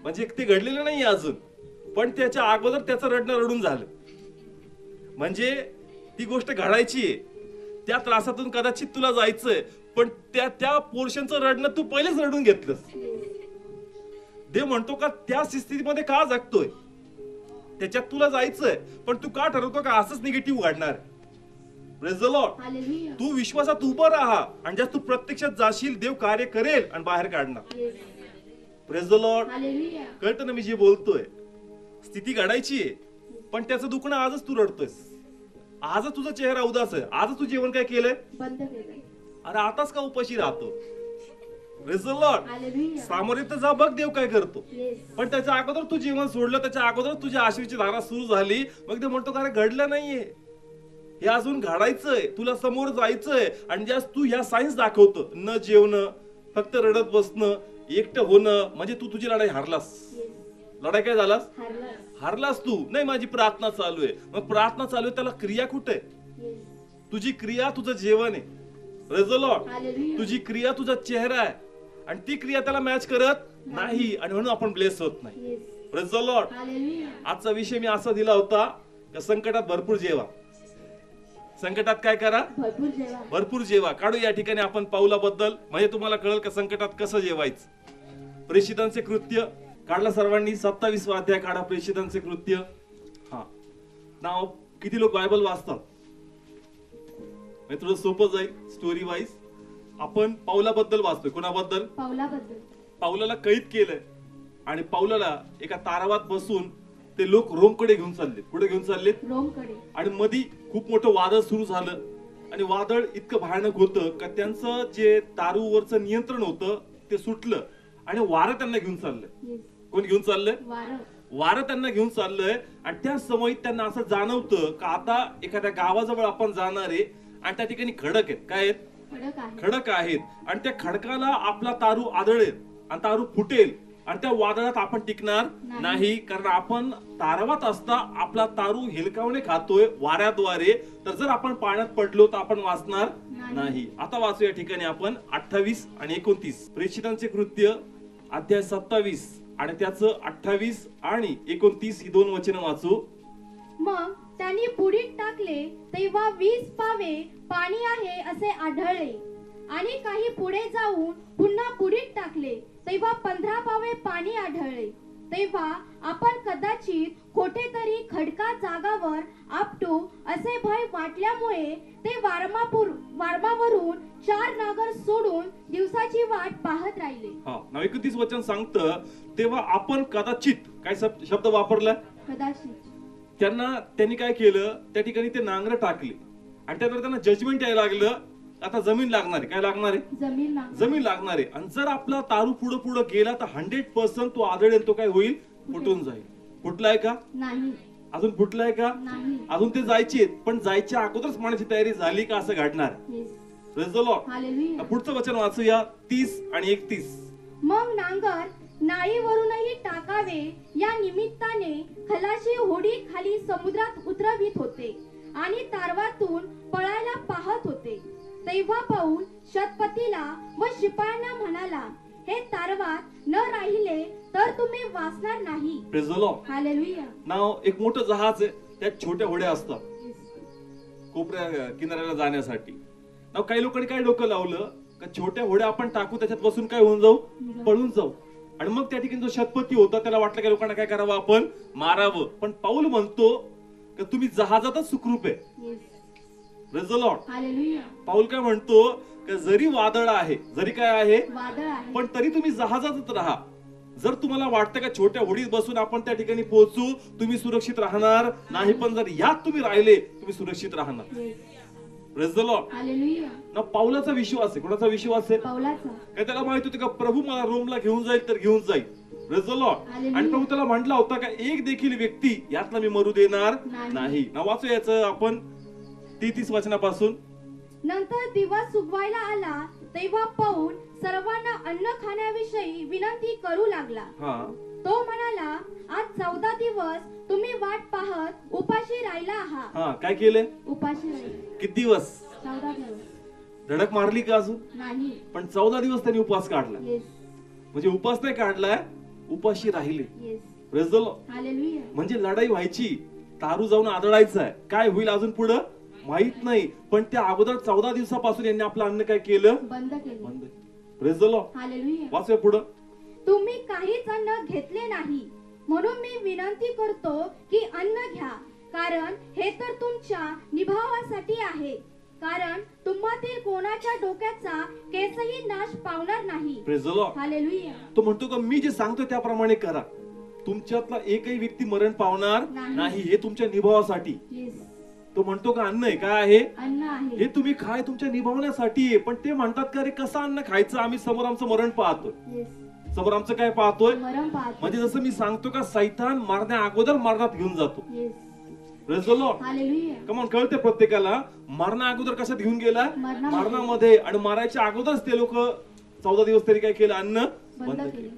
म्हणजे ते घडलेलं नाही अजून, पण त्याच्या अगोदर त्याचं रडणं रडून झालं. म्हणजे ती गोष्ट घडायची आहे, त्या त्रासातून कदाचित तुला जायचंय, पण त्या पोर्शनचं रडणं तू पहिलेच रडून घेतलंस. देव म्हणतो का त्या स्थितीमध्ये का जगतोय, त्याच्यात तुला जायचंय, पण तू का ठरवतो का असंच निगेटिव्ह घडणार. Praise the Lord. हालेलुया. तू विश्वासात उभं राहा आणि ज्या तू प्रत्यक्षात जाशील, देव कार्य करेल आणि बाहेर काढणार. Yes. Praise the Lord. Hallelujah. कळतं ना मी जे बोलतोय, स्थिती घडायची आहे, पण त्याचं दुखणं आजच तू रडतोयस. आजच तुझा चेहरा उदास आहे, आजच तू जेवण काय केलंय, बंद केलं. अरे आताच का उपाशी राहतो. Praise the Lord. हालेलुया. सामोरे तर जा, बघ देव काय करतो. येस. पण त्याच्या अगोदर तू जेवण सोडलं, त्याच्या अगोदर तुझ्या आश्रीची धारा सुरू झाली, मग ते म्हणतो का अरे घडलं नाहीये, हे अजून घडायचंय, तुला समोर जायचंय. आणि ज्या तू ह्या सायन्स दाखवतो, न जेवणं, फक्त रडत बसणं, एकटं होणं, म्हणजे तू तुझी लढाई हारलास. येस. लढाई काय झालास, हारलास. हारलास तू. नाही माझी प्रार्थना चालू आहे, मग प्रार्थना चालू आहे, त्याला क्रिया कुठे आहे? येस. तुझी क्रिया तुझं जेवण आहे. Praise the Lord. हालेलुया. तुझी क्रिया तुझा चेहरा आहे, आणि ती क्रिया त्याला मॅच करत नाही, आणि म्हणून आपण ब्लेस होत नाही. Yes. Praise the Lord. Hallelujah. आजचा विषय मी असा दिला होता का संकटात भरपूर जेवा. संकटात काय करा, भरपूर जेवा. भरपूर जेवा. काढू या ठिकाणी आपण पाऊलाबद्दल, म्हणजे तुम्हाला कळेल का संकटात कसं जेवायचं. प्रेषितांचे कृत्य काढला सर्वांनी, 27वा अध्याय काढा. प्रेषितांचे कृत्य. हा नाव, किती लोक बायबल वाचतात, थोडं सोपं जाईल. स्टोरी वाईज आपण पाऊलाबद्दल वाचतोय. कोणाबद्दल? पाऊलाबद्दल. पाऊलाला कैद केलंय, आणि पाऊलाला एका तारावात बसून ते लोक रोमकडे घेऊन चालले. कुठे घेऊन चालले? रोमकडे. आणि मधी खूप मोठं वादळ सुरू झालं, आणि वादळ इतकं भयानक होतं का त्यांचं जे दारूवरचं नियंत्रण होतं ते सुटलं, आणि वारं त्यांना घेऊन चाललंय. येस. कोण घेऊन चाललंय? वारं. वारं त्यांना घेऊन चाललंय. आणि त्या समयी त्यांना असं जाणवतं का आता एखाद्या गावाजवळ आपण जाणार आहे, आणि त्या ठिकाणी खडक आहेत. काय आहेत? खडक आहे. खडक आहेत, आणि त्या खडकाला आपला तारू आदळेल आणि तारू फुटेल, आणि त्या वादळात आपण टिकणार नाही. कारण आपण तारावात असता आपला तारू हेलकावणे खातोय वाऱ्याद्वारे, तर जर आपण पाण्यात पडलो तर आपण वाचणार नाही. आता वाचू या ठिकाणी आपण 28 आणि 29. प्रेषितांचे कृत्य अध्याय 27 आणि त्याचं 28 आणि 29 ही 2 वचनं वाचू. मग त्यांनी बुडीत टाकले, तेव्हा 20 पावे पाणी आहे असे आढळले. आणि काही पुढे जाऊन पुन्हा बुडीत टाकले, तेव्हा 15 पावे पाणी आढळले. तेव्हा आपण कदाचित कोठेतरी खडका जागावर आपटू असे भय वाटल्यामुळे ते वारमावरून 4 नागर सोडून दिवसाची वाट पाहत राहिले. 29 वचन सांगतं, तेव्हा आपण कदाचित, काय शब्द वापरला? कदाचित. त्यांनी काय केलं, त्या ठिकाणी ते नांगर टाकले, आणि त्यानंतर त्यांना जजमेंट यायला लागलं, आता जमीन लागणार आहे. काय लागणार आहे? जमीन लागणार आहे. आणि जर आपला तारू पुढे पुढे गेला तर 100% तो आदळेल, तो काय होईल? फुटून जाईल. फुटलाय का? नाही. अजून फुटलाय का? नाही. अजून ते जायचे, पण जायच्या अगोदरच मनाची तयारी झाली का असं घडणार? Yes. Praise the Lord. Hallelujah. पुढचं वचन वाचूया 30 आणि 31. मग नांगर नाळीवरूनही टाकावे या निमित्ताने खलाशी होडी खाली समुद्रात उतरवित होते आणि तारवातून पळायला पाहत होते. तेव्हा पाऊल शतपतीला व शिपायांना म्हणाला, हे तारवात न राहिले तर तुम्ही वाचणार नाही. Praise the Lord. हालेलुया. नाव एक मोठं जहाज आहे, त्यात छोट्या होड्या असतात कोपऱ्या किनाऱ्याला जाण्यासाठी. नाव काही लोकांनी काय डोकं लावलं का छोट्या होड्या आपण टाकू, त्याच्यात बसून काय होऊन जाऊ, पळून जाऊ. आणि मग त्या ठिकाणी जो शतपती होता त्याला वाटलं की लोकांना काय करावं, आपण मारावं. पण पाऊल म्हणतो की तुम्ही जहाजातच सुखरूप आहे. Praise the Lord. हालेलुया. पाऊल काय म्हणतो की जरी वादळ आहे, जरी काय आहे, वादळ आहे, पण तरी तुम्ही जहाजातच राहा. जर तुम्हाला वाटतं का छोट्या होडीत बसून आपण त्या ठिकाणी पोहोचू, तुम्ही सुरक्षित राहणार नाही. पण जर यात तुम्ही राहिले, तुम्ही सुरक्षित राहणार. Praise the Lord. हालेलुया. ना पाऊलाचा विश्वास आहे. कोणाचा विश्वास आहे? पाऊलाचा. काय त्याला माहित होतं का प्रभू मला रोमला घेऊन जाईल तर घेऊन जाईल. Praise the Lord. हालेलुया. आणि प्रभू त्याला म्हटला होता का एक देखील व्यक्ती यातला मी मरू देणार नाही. ना वाचू याचं आपण 33 वचनापासून. नंतर दिवस उगवायला आला तेव्हा पाऊल सर्वांना अन्न खाण्याविषयी विनंती करू लागला. हा, तो म्हणाला, आज 14 दिवस तुम्ही वाट पाहत उपाशी राहिला आहात. हा, काय केलंय? उपाशी राहिले किती दिवस? 14 दिवस. धडक मारली का अजून? नाही. पण 14 दिवस त्यांनी उपवास काढला. येस. म्हणजे उपवास नाही काढलाय, उपाशी राहिले. Yes. Praise the Lord. Hallelujah. म्हणजे लढाई व्हायची, तारू जाऊन आदळायचं आहे. काय होईल अजून पुढं माहित नाही. पण त्या अगोदर 14 दिवसापासून यांनी आपलं अन्न काय केलं? बंद केले. बंद. Praise the Lord. हालेलुया. वाचूया पुढं. तुम्ही काहीच अन्न घेतले नाही, म्हणून मी विनंती करतो की अन्न घ्या, कारण हे तर तुमच्या निभावासाठी आहे. कारण तुम्हातील कोणाच्या डोक्याचा केसही नाश पावणार नाही. Praise the Lord. हालेलुया. तो म्हणतो का मी जे सांगतोय त्याप्रमाणे करा. तुमच्यातला एकही व्यक्ती मरण पावणार नाही. हे तुमच्या निभावासाठी. येस. तो म्हणतो का अन्न आहे. काय आहे? अन्न आहे. हे तुम्ही खाय तुमच्या निभावण्यासाठी आहे. पण ते म्हणतात का अरे कसं अन्न खायचं, आम्ही समोर आमचं मरण पाहतोय. येस. समोर आमचं काय पाहतोय? मरण पाहतो. म्हणजे जसं मी सांगतो का सैतान मारण्या अगोदर मरणात घेऊन जातो. Yes. Praise the Lord. Hallelujah. Come on, कळते प्रत्येकाला मरणा अगोदर कशात घेऊन गेला? मरणामध्ये. मरणामध्ये. आणि मारायच्या अगोदरच ते लोक 14 दिवस तरी काय केलं? अन्न बंद बंद केले. केलं.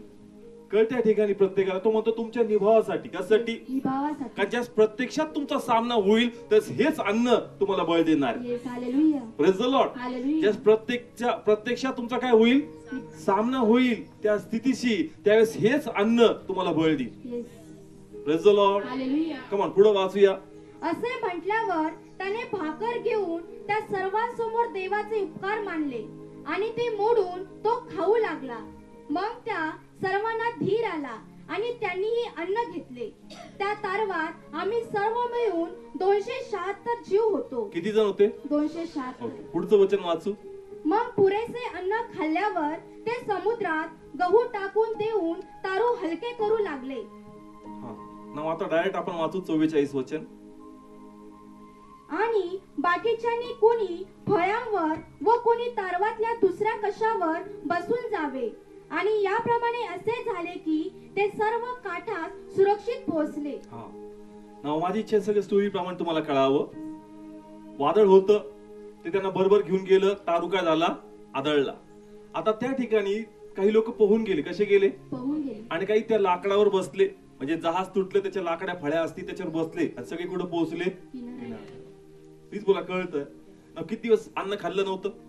कळत्या ठिकाणी प्रत्येकाला तो म्हणतो तुमच्या निभावासाठी. कशासाठी? निभावासाठी. का ज्यास प्रत्यक्षात तुमचा सामना होईल तर हेच अन्न तुम्हाला बळ देणार. Yes. Hallelujah. Praise the Lord. Hallelujah. ज्यास प्रत्यक्षात तुमचा काय होईल? सामना होईल त्या स्थितीशी, त्यावेळेस हेच अन्न तुम्हाला बळ देईल. Yes. Praise the Lord. Hallelujah. Come on, पुढे वाचूया. असे म्हटल्यावर त्याने भाकर घेऊन त्या सर्वांसमोर देवाचे उपकार मानले आणि ते मोडून तो खाऊ लागला. मग त्या सर्वांना धीर आला आणि त्यांनीही अन्न घेतले. त्या तारवात आम्ही सर्व मिळून 276 जीव होतो. किती जण होते? 276. ओके, पुढचं वचन वाचू. मग पुरेसे अन्न खाल्ल्यावर ते समुद्रात गहू टाकून देऊन तारू हलके करू लागले. हा, नाव आता डायरेक्ट आपण वाचू 44 वचन. आणि बाकीच्यांनी कोणी फळांवर व कोणी तारवातल्या दुसऱ्या कशावर बसून जावे. आणि याप्रमाणे असे झाले की ते सर्व काठात सुरक्षित पोहोचले. हा, नाव माझी इच्छा सगळं स्टोरी प्रमाणे तुम्हाला कळावं. वादळ होतं, ते त्यांना बरोबर घेऊन गेलं. तारू काय झाला? आदळला. आता त्या ठिकाणी काही लोक पोहून गेले. कसे गेले? पोहून गेले. आणि काही त्या लाकडावर बसले. म्हणजे जहाज तुटले, त्याच्या लाकड्या फळ्या असतील त्याच्यावर बसले आणि सगळे कुठे पोहोचले? प्लीज बोला, कळतं? किती दिवस अन्न खाल्लं नव्हतं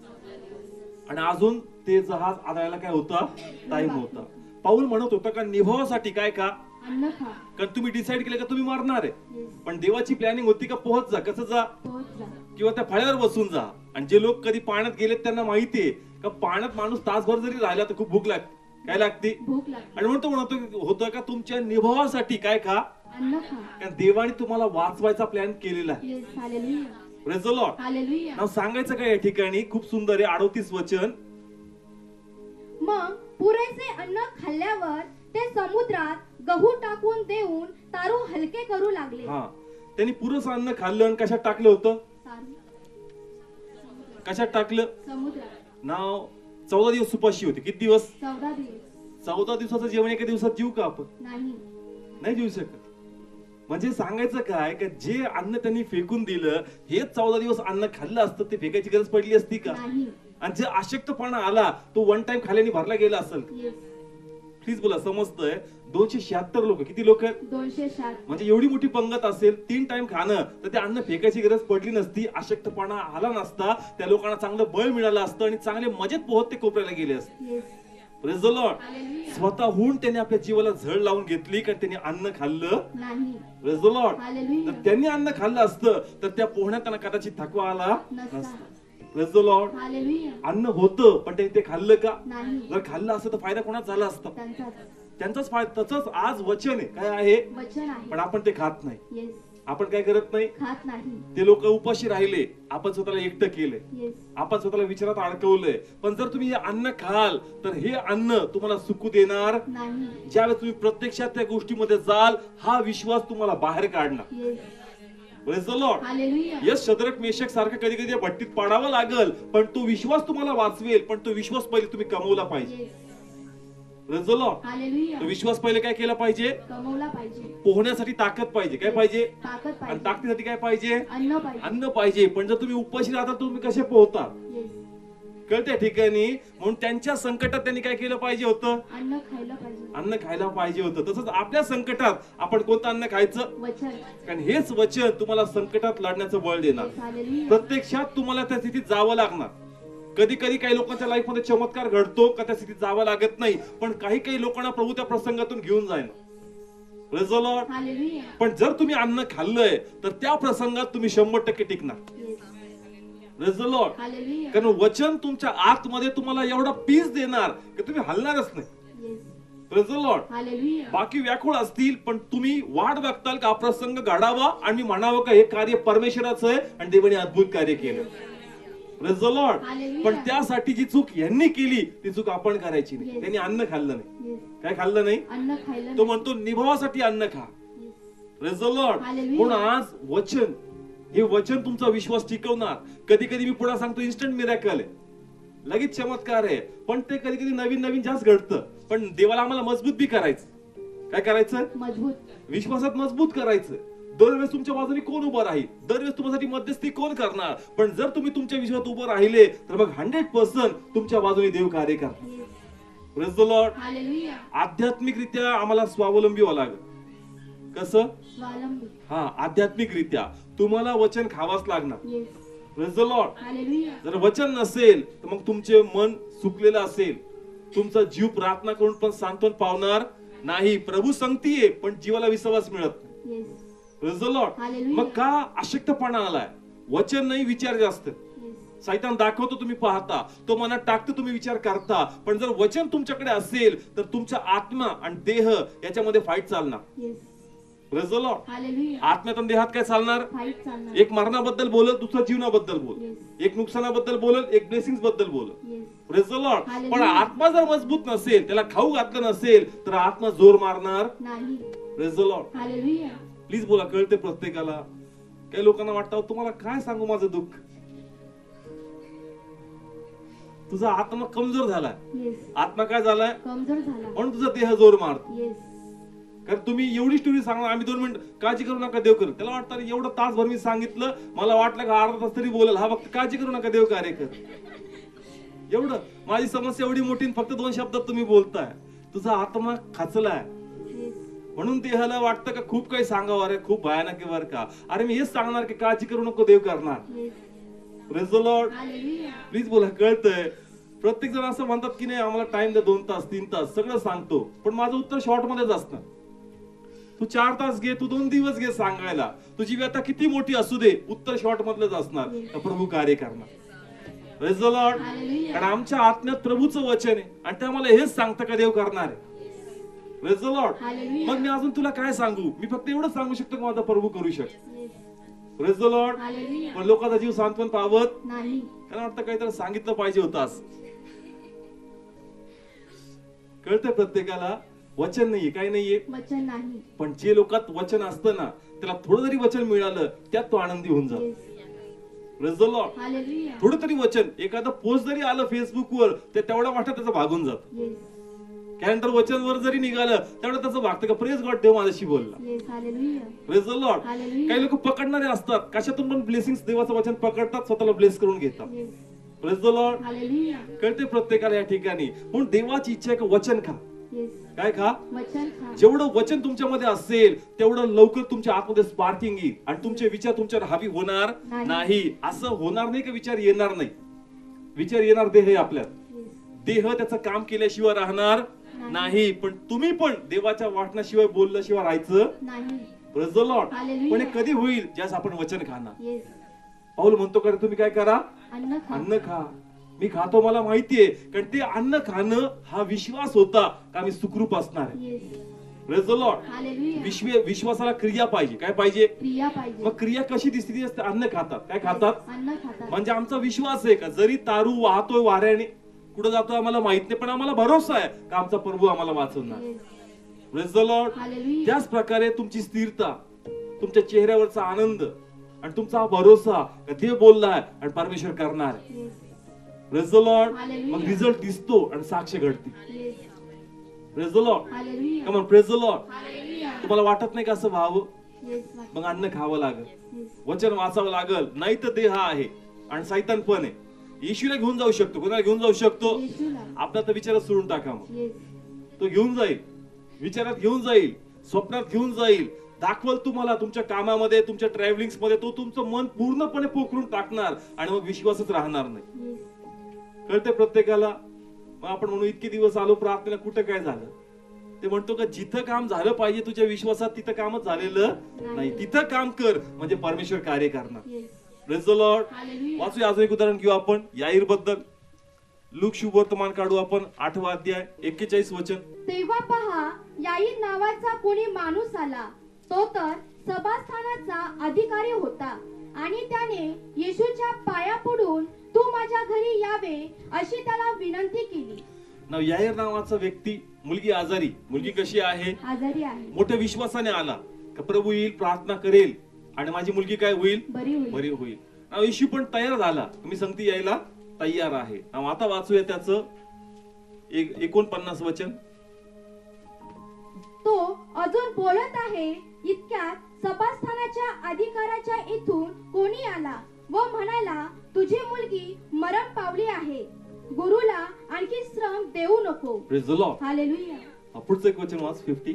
आणि अजून ते जहाज आदळायला काय होता? टाइम होता. पाऊल म्हणत होता का निभावासाठी काय का? अन्न खा. कारण तुम्ही डिसाईड केलं का तुम्ही मरणार आहे. येस. पण देवाची प्लॅनिंग होती का पोहोच जा. कसं जा? पोहोच जा. किंवा त्या फळ्यावर बसून जा. आणि जे लोक कधी पाण्यात गेलेत त्यांना माहितीये का पाण्यात माणूस तासभर जरी राहिला तर खूप भूक लागते. काय लागते? भूक लागते. आणि म्हणतो होतं का तुमच्या निभावासाठी काय का? अन्न खा. कारण देवाने तुम्हाला वाचवायचा प्लॅन केलेला आहे. Yes. Hallelujah. Praise the Lord. Hallelujah. नाव सांगायचं काय या ठिकाणी? खूप सुंदर आहे. 38 वचन. मग पुरेसे अन्न खाल्ल्यावर ते समुद्रात गहू टाकून देऊन तारू हलके करू लागले. हा, त्यांनी पुरेसं अन्न खाल्लं आणि कशात टाकलं होतं? तारू कशात टाकलं? समुद्रात. नाव 14 दिवस उपाशी होते. किती दिवस? 14 दिवस. 14 दिवसाचं जेवण एका दिवसात जीव का आपण? नाही. नाही जीव शकत. म्हणजे सांगायचं काय का जे अन्न त्यांनी फेकून दिलं हेच 14 दिवस अन्न खाल्लं असतं ते फेकायची गरज पडली असती का? नाही. आणि जे अशक्तपणा आला तो वन टाइम खाल्याने भरला गेला असेल. येस. प्लीज बोला, समजतंय? 276 लोक, किती लोक आहेत? 260. म्हणजे एवढी मोठी पंगत असेल, 3 टाइम खाणं, तर ते अन्न फेकायची गरज पडली नसती, अशक्तपणा आला नसता, त्या लोकांना चांगलं बळ मिळालं असतं आणि चांगले मजेत पोहत ते कोपऱ्याला गेले असते. Yes. Praise the Lord. Hallelujah. स्वतःहून त्याने आपल्या जीवाला झळ लावून घेतली, कारण त्यांनी अन्न खाल्लं नाही. Praise the Lord. Hallelujah. तर त्यांनी अन्न खाल्लं असतं तर त्या पोहण्यात त्यांना कदाचित थकवा आला नसता. नसता. Praise the Lord. Hallelujah. अन्न होतं पण त्यांनी ते खाल्लं का? नाही. जर खाल्लं असतं तर फायदा कोणाचा झाला असता? त्यांचाच त्यांचाच फायदा. तसंच आज वचन आहे, काय आहे? वचन आहे. पण आपण ते खात नाही. Yes. आपण काय करत नाही? खात नाही. ते लोक उपाशी राहिले, आपण स्वतःला एकटं केलंय, Yes. आपण स्वतःला विचारात अडकवलंय. पण जर तुम्ही हे अन्न खाल तर हे अन्न तुम्हाला सुकू देणार नाही. ज्यावेळेस तुम्ही प्रत्यक्षात त्या गोष्टीमध्ये जाल, हा विश्वास तुम्हाला बाहेर काढणार. Yes. Praise the Lord. Hallelujah. Yes, Shadrach Meshach सारखं कधी कधी भट्टीत पाडावं लागल, पण तो विश्वास तुम्हाला वाचवेल. पण तो विश्वास पहिले तुम्ही कमवला पाहिजे. Yes. Praise the Lord. Hallelujah. तो विश्वास पहिले काय केला पाहिजे? कमवला पाहिजे. पोहण्यासाठी ताकद पाहिजे. काय पाहिजे? ताकद आणि पाहिजे. ताकदीसाठी काय पाहिजे? अन्न पाहिजे. अन्न पाहिजे. पण जर तुम्ही उपाशी राहता तुम्ही कसे पोहता? Yes. कळत्या ठिकाणी. म्हणून त्यांच्या संकटात त्यांनी काय केलं पाहिजे होतं? अन्न खायला पाहिजे. अन्न खायला पाहिजे होतं. तसंच आपल्या संकटात आपण कोणतं अन्न खायचं? वचन. कारण हेच वचन तुम्हाला संकटात लढण्याचं बळ देणार. Yes. Hallelujah. प्रत्यक्षात तुम्हाला त्या स्थितीत जावं लागणार. कधी कधी काही लोकांच्या लाईफ मध्ये चमत्कार घडतो का त्या स्थितीत जावं लागत नाही, पण काही काही लोकांना प्रभू त्या प्रसंगातून घेऊन जाईल. Praise the Lord. Hallelujah. पण जर तुम्ही अन्न खाल्लंय तर त्या प्रसंगात तुम्ही 100% टिकणार. Yes. Praise the Lord. Hallelujah. कारण वचन तुमच्या आतमध्ये तुम्हाला एवढा पीस देणार की तुम्ही हलणारच नाही. Yes. Praise the Lord. Hallelujah. बाकी व्याकुळ असतील पण तुम्ही वाट बघताल का प्रसंग घडावा आणि म्हणावं का हे कार्य परमेश्वराचं आहे आणि देवाने अद्भुत कार्य केलं. Praise the Lord. Hallelujah. पण त्यासाठी जी चूक यांनी केली ती चूक आपण करायची नाही. Yes. त्यांनी अन्न खाल्लं नाही. Yes. काय खाल्लं नाही? अन्न खायला तो नाही. म्हणतो निभावासाठी अन्न खा. Yes. Praise the Lord. Hallelujah. म्हणून आज वचन, हे वचन तुमचा विश्वास टिकवणार. कधी कधी मी पुढे सांगतो इन्स्टंट मिरॅकल आहे, लगेच चमत्कार आहे, पण ते कधी कधी नवीन नवीन जास्त घडतं. पण देवाला आम्हाला मजबूत बी करायचं. काय करायचं? मजबूत. विश्वासात मजबूत करायचं. दरवेळेस तुमच्या बाजूने कोण उभं राहील? दरवेळेस तुमच्यासाठी मध्यस्थी कोण करणार? पण जर तुम्ही तुमच्या विश्वासात उभं राहिले तर मग 100% तुमच्या बाजूने देव कार्य करणार. Yes. Praise the Lord. Hallelujah. आध्यात्मिकरित्या आम्हाला स्वावलंबी व्हावं लागेल. कसं? स्वावलंबी. हा, आध्यात्मिकरित्या तुम्हाला वचन खावाच लागणार. Yes. Praise the Lord. Hallelujah. जर वचन नसेल तर मग तुमचे मन सुकलेलं असेल, तुमचा जीव प्रार्थना करून पण सांत्वन पावणार नाही. प्रभू सांगतीये पण जीवाला विश्वास मिळत नाही. Yes. Praise the Lord. Hallelujah. मग का अशक्तपणा आलाय? वचन नाही, विचार जास्त. Yes. सैतान दाखवतो, तुम्ही पाहता, तो मनात टाकतो, तुम्ही विचार करता. पण जर वचन तुमच्याकडे असेल तर तुमचा आत्मा आणि देह याच्यामध्ये फाईट चालणार. Yes. Praise the Lord. Hallelujah. आत्म्यात आणि देहात काय चालणार? फाईट चालणार. एक मरणाबद्दल बोलल, दुसरा जीवनाबद्दल बोल. Yes. एक नुकसानाबद्दल बोलल, एक ब्लेसिंग्स बद्दल बोलल. Yes. Praise the Lord. Hallelujah. पण आत्मा जर मजबूत नसेल, त्याला खाऊ घातलं नसेल तर आत्मा जोर मारणार. नाही. Praise the Lord. Hallelujah. Please बोला, कळते प्रत्येकाला. काही लोकांना वाटतं तुम्हाला काय सांगू माझं दुःख. तुझा आत्मा कमजोर झालाय. Yes. आत्मा काय झालाय? कमजोर झाला. म्हणून तुझा देह जोर मारतो. Yes. कारण तुम्ही एवढी स्टोरी सांगणार, आम्ही 2 मिनिट काळजी करू नका देव करेल. त्याला वाटतं अरे एवढं तासभर मी सांगितलं, मला वाटलं का अर्धा तास तरी बोलेल. हा फक्त काळजी करू नका देव कार्य कर. एवढं माझी समस्या एवढी मोठी, फक्त 2 शब्दात तुम्ही बोलताय. तुझा आत्मा खचलाय. Yes. म्हणून देहाला वाटतं का खूप काही सांगावं, अरे खूप भयानक आहे बरं का. अरे मी हेच सांगणार की काळजी करू नको, देव करणार. Yes. Praise the Lord. Hallelujah. Please बोला, कळतंय. प्रत्येक जण असं म्हणतात की नाही आम्हाला टाइम द्या, 2 तास 3 तास सगळं सांगतो. पण माझं उत्तर शॉर्ट मध्येच असतं. तू 4 तास घे, तू 2 दिवस घे सांगायला. तुझी व्यथा किती मोठी असू दे, उत्तर शॉर्ट मधलंच असणार. तर प्रभू कार्य करणार. Praise the Lord. Hallelujah. कारण आमच्या आत्म्यात प्रभूचं वचन आहे आणि ते आम्हाला हेच सांगतं का देव करणार आहे. Praise the Lord. Hallelujah. मग मी अजून तुला काय सांगू? मी फक्त एवढं सांगू शकतो की माझा प्रभू करू शकतो. Yes. Praise the Lord. Hallelujah. पण लोकांचा जीव सांत्वन पावत नाही. त्यांना वाटतं काहीतरी सांगितलं पाहिजे होतं आज. कळतंय प्रत्येकाला? वचन नाहीये, काय नाहीये. वचन नाही. पण जे लोकात वचन असतं ना, त्याला थोडं जरी वचन मिळालं त्यात तो आनंदी होऊन जातो. Yes. Praise the Lord. Hallelujah. थोडं तरी वचन, एखादा पोस्ट जरी आलं फेसबुकवर ते तेवढा वाटत त्याचं भागून जात. Yes. त्यानंतर वचन वर जरी निघालं तेवढं त्याचं भागतं का प्रेज गॉड, देव माझ्याशी बोलला. Yes. Hallelujah. Praise the Lord. Hallelujah. काही लोक पकडणारे असतात, कशातून पण ब्लेसिंग्स देवाचं वचन पकडतात, स्वतःला ब्लेस करून घेतात. Yes. Praise the Lord. Hallelujah. कळते प्रत्येकाला या ठिकाणी. म्हणून देवाची इच्छा आहे का वचन खा. येस काय खा? वचन खा. जेवढं वचन तुमच्यामध्ये असेल तेवढं लवकर तुमच्या आतमध्ये स्पार्किंग येईल आणि तुमचे विचार तुमच्यावर हावी होणार नाही. नाही. असं होणार नाही की विचार येणार नाही. विचार येणार देह आहे आपल्यात. येस देह त्याचं काम केल्याशिवाय राहणार नाही. पण तुम्ही पण देवाच्या वाटण्याशिवाय बोलल्याशिवाय राहायचं नाही. Praise the Lord. Hallelujah. पण हे कधी होईल ज्यास आपण वचन खाणार. येस पाऊल म्हणतो का रे तुम्ही काय करा? अन्न खा. अन्न खा. मी खातो मला माहितीये कारण ते अन्न खाणं हा विश्वास होता का मी सुखरूप असणार आहे. Yes Praise the Lord. Hallelujah. विश्वासाला क्रिया पाहिजे. काय पाहिजे? क्रिया पाहिजे. मग क्रिया कशी दिसते ती असते? अन्न खातात. काय खातात? अन्न खातात. म्हणजे आमचा विश्वास आहे का जरी तारू वाहतोय वाऱ्याने कुठं जातोय आम्हाला माहित नाही पण आम्हाला भरोसा आहे का आमचा प्रभू आम्हाला वाचवणार. Yes Praise the Lord. Hallelujah. त्याच प्रकारे तुमची स्थिरता, तुमच्या चेहऱ्यावरचा आनंद आणि तुमचा भरोसा का ते बोललाय आणि परमेश्वर करणार आहे. Yes Praise the Lord. Hallelujah. मग रिझल्ट दिसतो आणि साक्ष घडते. Yes Praise the Lord. Hallelujah. Come on, praise the Lord. Hallelujah. तुम्हाला वाटत नाही का असं व्हावं? येस मग अन्न खावं लागल, येस वचन वाचावं लागल, नाही तर देह आहे आणि सैतान पण आहे. येशूला घेऊन जाऊ शकतो. कोणाला घेऊन जाऊ शकतो? येशूला. आपला तर विचार सोडून टाका. मग येस तो घेऊन जाईल, विचारात घेऊन जाईल, स्वप्नात घेऊन जाईल, दाखवल तुम्हाला तुमच्या कामामध्ये, तुमच्या ट्रॅव्हलिंग मध्ये. तो तुमचं मन पूर्णपणे पोखरून टाकणार आणि मग विश्वासच राहणार नाही. येस कळते प्रत्येकाला. मग आपण म्हणू इतके दिवस आलो प्रार्थनेला, कुठं काय झालं? ते म्हणतो का जिथं काम झालं पाहिजे तुझ्या विश्वासात तिथं कामच झालेलं नाही. तिथं काम कर म्हणजे परमेश्वर कार्य करणार. Yes Praise the Lord. Hallelujah. वाचूया अजून एक उदाहरण घेऊ आपण याईर बद्दल. लूक शुभ वर्तमान काढू आपण 8वा अध्याय 41 वचन. तेव्हा पहा याईर नावाचा कोणी माणूस आला. तो तर सभास्थानाचा अधिकारी होता आणि त्याने येशूच्या पाया पडून तू माझ्या घरी यावे अशी त्याला विनंती केली. नाव याईर नावाचा व्यक्ती, मुलगी आजारी. मुलगी कशी आहे? आजारी आहे. मोठ्या विश्वासाने आला का प्रभू येईल, प्रार्थना करेल आणि माझी मुलगी काय होईल? बरी होईल. बरी होईल. नाव येशू पण तयार झाला. तुम्ही सांगते यायला तयार आहे. नाव आता वाचूया त्याचं 49 वचन. तो अजून बोलत आहे इतक्यात सभास्थानाच्या अधिकाऱ्याच्या इथून कोणी आला व म्हणाला तुझी मुलगी मरण पावली आहे. गुरुला आणखी श्रम देऊ नको. Praise the Lord. हालेलुया. पुढचं एक वचन वाच 50.